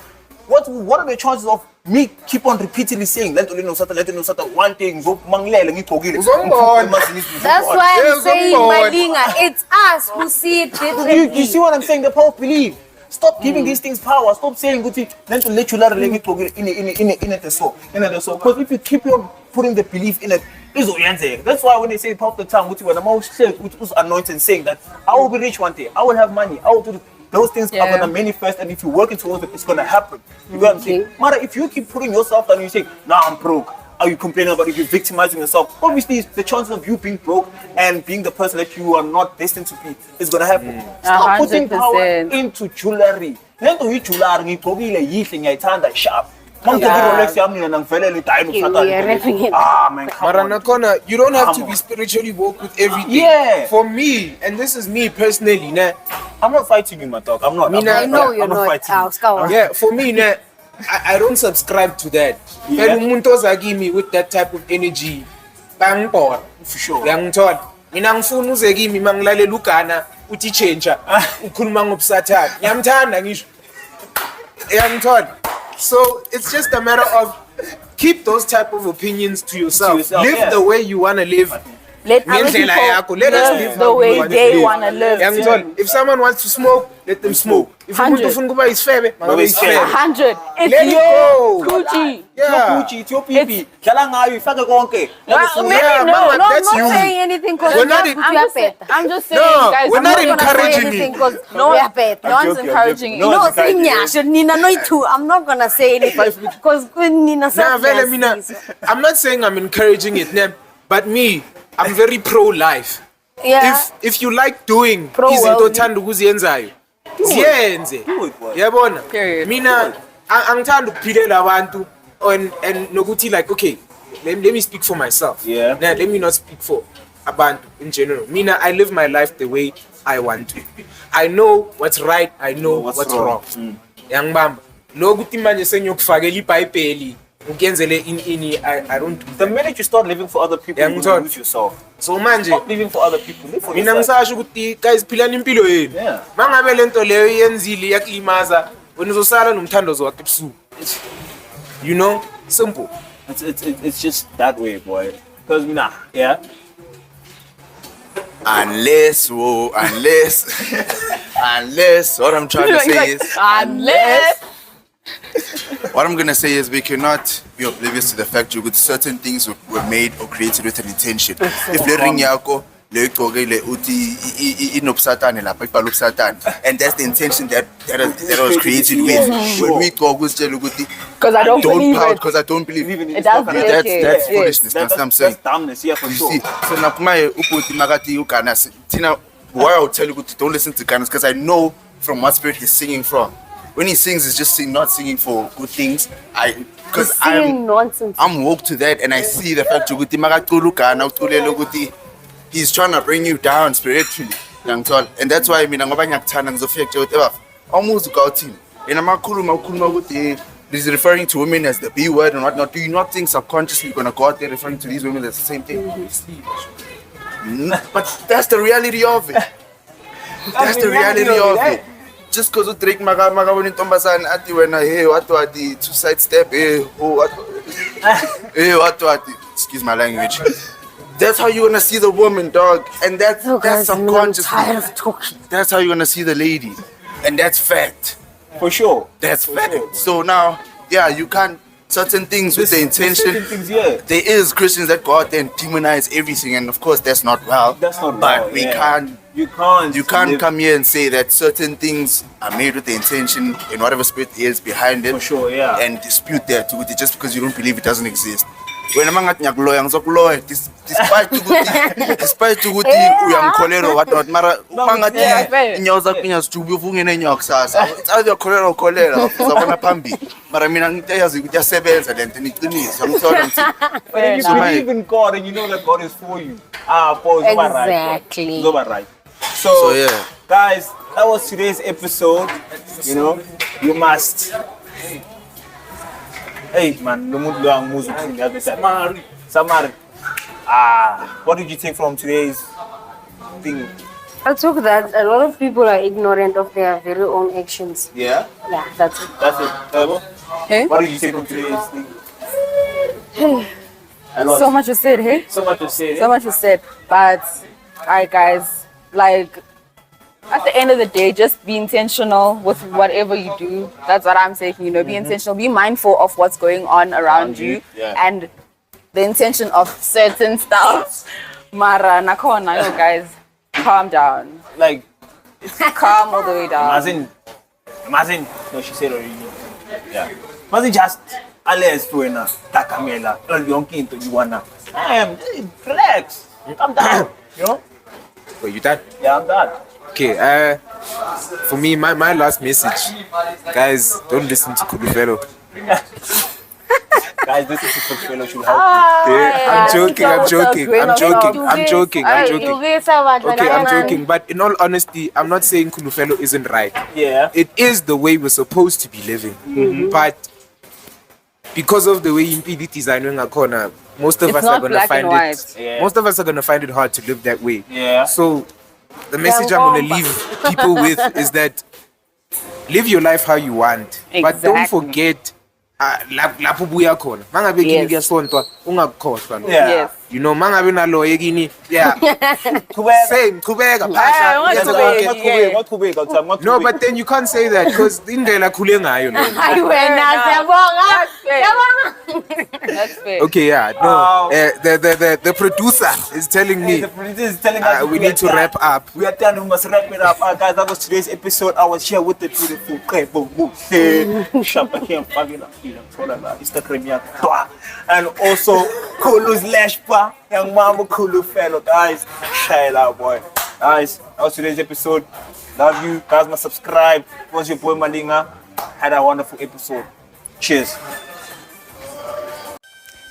What are the chances of me keep on repeatedly saying Lentolena Satan, one thing, go manglele ngigqokile. That's why I'm Yes, saying, of course. Malinga, it's us who see it differently. You see what I'm saying? The power of belief. Stop giving these things power. Stop saying good things. Then to let you learn in it so. Because if you keep on putting the belief in it, it's oriented. That's why when they say power of the tongue, when I'm always anointed saying that I will be rich one day, I will have money, I will do those things are gonna manifest, and if you're working towards it, it's gonna happen. You know what I'm saying? Mara, if you keep putting yourself down and you say, "Nah, I'm broke," Are you complaining about it? You're victimizing yourself. Obviously, the chances of you being broke and being the person that you are not destined to be is gonna happen. Stop putting power 100%. into jewelry. Lento jewelry ngigqokile yihle ngiyayithanda sharp. Mangigqoke Rolex yami mina ngivelele dine Yeah, Ah man, come on. Maranakona, you don't have to Come be on. spiritually woke with everything. Yeah. For me, and this is me personally, nah. I'm not fighting you, my dog. I'm not. Mina- I know you're I'm not not. fighting you. Yeah, for me, nah, I don't subscribe to that. Yeah. When umuntu ozakimi with that type of energy, bangibona. For sure. Uyangithola? Mina ngifuna uze kimi mangilalela ugana uthi change ukhuluma ngobusathane. Ngiyamthanda ngisho. Uyangithola? So it's just a matter of keep those type of opinions to yourself. Live yeah. the way you want to live. Let other Ngendlela yakho. people Let us live live the how we way wanna they live. want to live. Uyangithola? If someone wants to smoke, let them smoke. If umuntu 100. ufuna kuba isifebe, makabe isifebe. 100. Let It's it your go. Gucci. Yeah. Gucci, it's your pipi. Dlala ngayo ifake konke. Yeah, mama, No, that's I'm you. not saying anything because We're I'm not not in- I'm just saying, No, guys. we're I'm not gonna encouraging say it. anything because No, we are better. no one's joking, encouraging I'm it. joking. No, it's a say guy, nyasho, Nina no itu. I'm not gonna say anything because Nina Nah, said vele yes. mina, I'm not saying I'm encouraging it, nah, but me, I'm very pro-life. Yeah. If you like doing Pro-world. izinto othanda ukuziyenzayo, ziyenze. Yabona? Period. Mina angithanda ukuphilela abantu and nokuthi like okay, let me speak for myself. Yeah. Nah, let me not speak for abantu in general. Mina, I live my life the way I want to. I know what's right, I know what's wrong. Yangibamba. Lokuthi manje sengiyokufakela iBhayibheli ukuyenzele ini I don't do The that. minute you start living for other people, Yeah, you ngithola. lose yourself. So manje Stop living for other people. Live for mina yourself. ngisasho ukuthi guys philani impilo yenu. Yeah. Mangabe lento leyo yenzile yakulimaza wena uzosala nomthandazo wakhe ebusuku. You know? Simple. It's just that way, boy. Because yeah. Unless, what I'm trying to say is, Unless. what I'm gonna say is we cannot be oblivious to the fact that certain things were made or created with an intention. If le ring yakho le igqokile uthi inobusatane lapha ibhala ubusatane, and that's the intention that was created with. When we talk usitshela ukuthi Because I don't believe pout it. because I don't believe Even It does okay. make that's it. foolishness. That's what I'm saying. That's dumbness, yeah, for You sure. see, so nakumaye ubuti makati ugana Tina, why I would tell you don't listen to Ghana because I know from what spirit he's singing from. When he sings, he's just not singing for good things. Because Singing nonsense. I'm woke to that and I see the fact that he's trying to bring you down spiritually. And that's why I mean, he's referring to women as the B word and whatnot. Do you not think subconsciously you're going to go out there referring to these women as the same thing? But that's the reality of it. That's the reality of it. Just because you drink maga when Tombasan ati when hey what the two side step hey what excuse my language. That's how you're gonna see the woman, dog, and that's subconscious. I'm tired of talking. That's how you're gonna see the lady, and that's fact. For sure. That's For fact. sure. So now, yeah, you can't certain things with the intention. Certain things, yeah. There is Christians that go out there and demonize everything, and of course that's not well. That's not But well, we yeah. can't. You can't. You can't live- come here and say that certain things are made with the intention and whatever spirit is behind it. For sure, yeah. And dispute that just because you don't believe it doesn't exist. When I'm not ngiyakuloya ngizokuloya despite ukuthi uyangikholelwa whatnot mara mangathi inyawo zakho ngiyazijuba uvungene enyawo kusasa it's either ukholelwa ukholelwa uzabona phambili mara mina ngiyazi ukuthi yasebenza lento niqiniso angithola ngithi But if you So, believe in God and you know that God is for you, for Exactly. right. So, yeah. guys, that was today's episode. You know, you must. Hey, man, the mood long music on the other side. Samari. What did you take from today's thing? I took that a lot of people are ignorant of their very own actions. Yeah, Yeah, that's it. that's it. Ebo? Hey? What did you take from today's thing? A lot. So much was said, hey? So much to say. So much was said. But, alright, guys, like, at the end of the day, just be intentional with whatever you do. That's what I'm saying, you know, be intentional, be mindful of what's going on around you yeah. and the intention of certain stuff. Mara, nakona, yo, guys, calm down. Like, Calm all the way down. imagine. No, she said already. Yeah. Imagine just Ales wena, takamela, yonke into you wanna. Relax. I'm done. You know? Wait, you done? Yeah, I'm done. Okay, for me, my last message, guys, don't listen to Kulufelo. Guys, this is a fellow should help you. I'm joking. Okay, I'm joking. But in all honesty, I'm not saying Kulufelo isn't right. Yeah. It is the way we're supposed to be living. But because of the way Impidi designing a corner, most of It's us not are gonna black find and white. Yeah. Most of us are gonna find it hard to live that way. Yeah. So the message I'm gonna leave people with is that live your life how you want. But don't Exactly. forget lapho ubuya khona. Mangabe kini Yes. kuyasontwa ungakukhohlwa. Yeah. Yes. You know, mangabe nalo yekini, yeah. Same, kubeka, Pasha. No, but then you can't say that because indlela khule ngayo. Hayi wena siyabonga. Siyabonga. That's fair. Okay, yeah, no. The producer is telling me The producer is telling us we need to wrap up. We are done. We must wrap it up. Guys, that was today's episode. I was here with the beautiful Kebo Shapa here Instagram, and also Kulu's Lashpa, young Mama Kulu fellow. Guys, share it out, boy. Guys, that was today's episode. Love you. Guys, must subscribe. It was your boy Malinga. Had a wonderful episode. Cheers.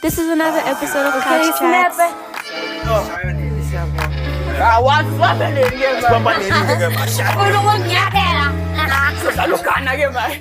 This is another episode of Couch Chats. Ulu ngiyakela. Alokana ke manje.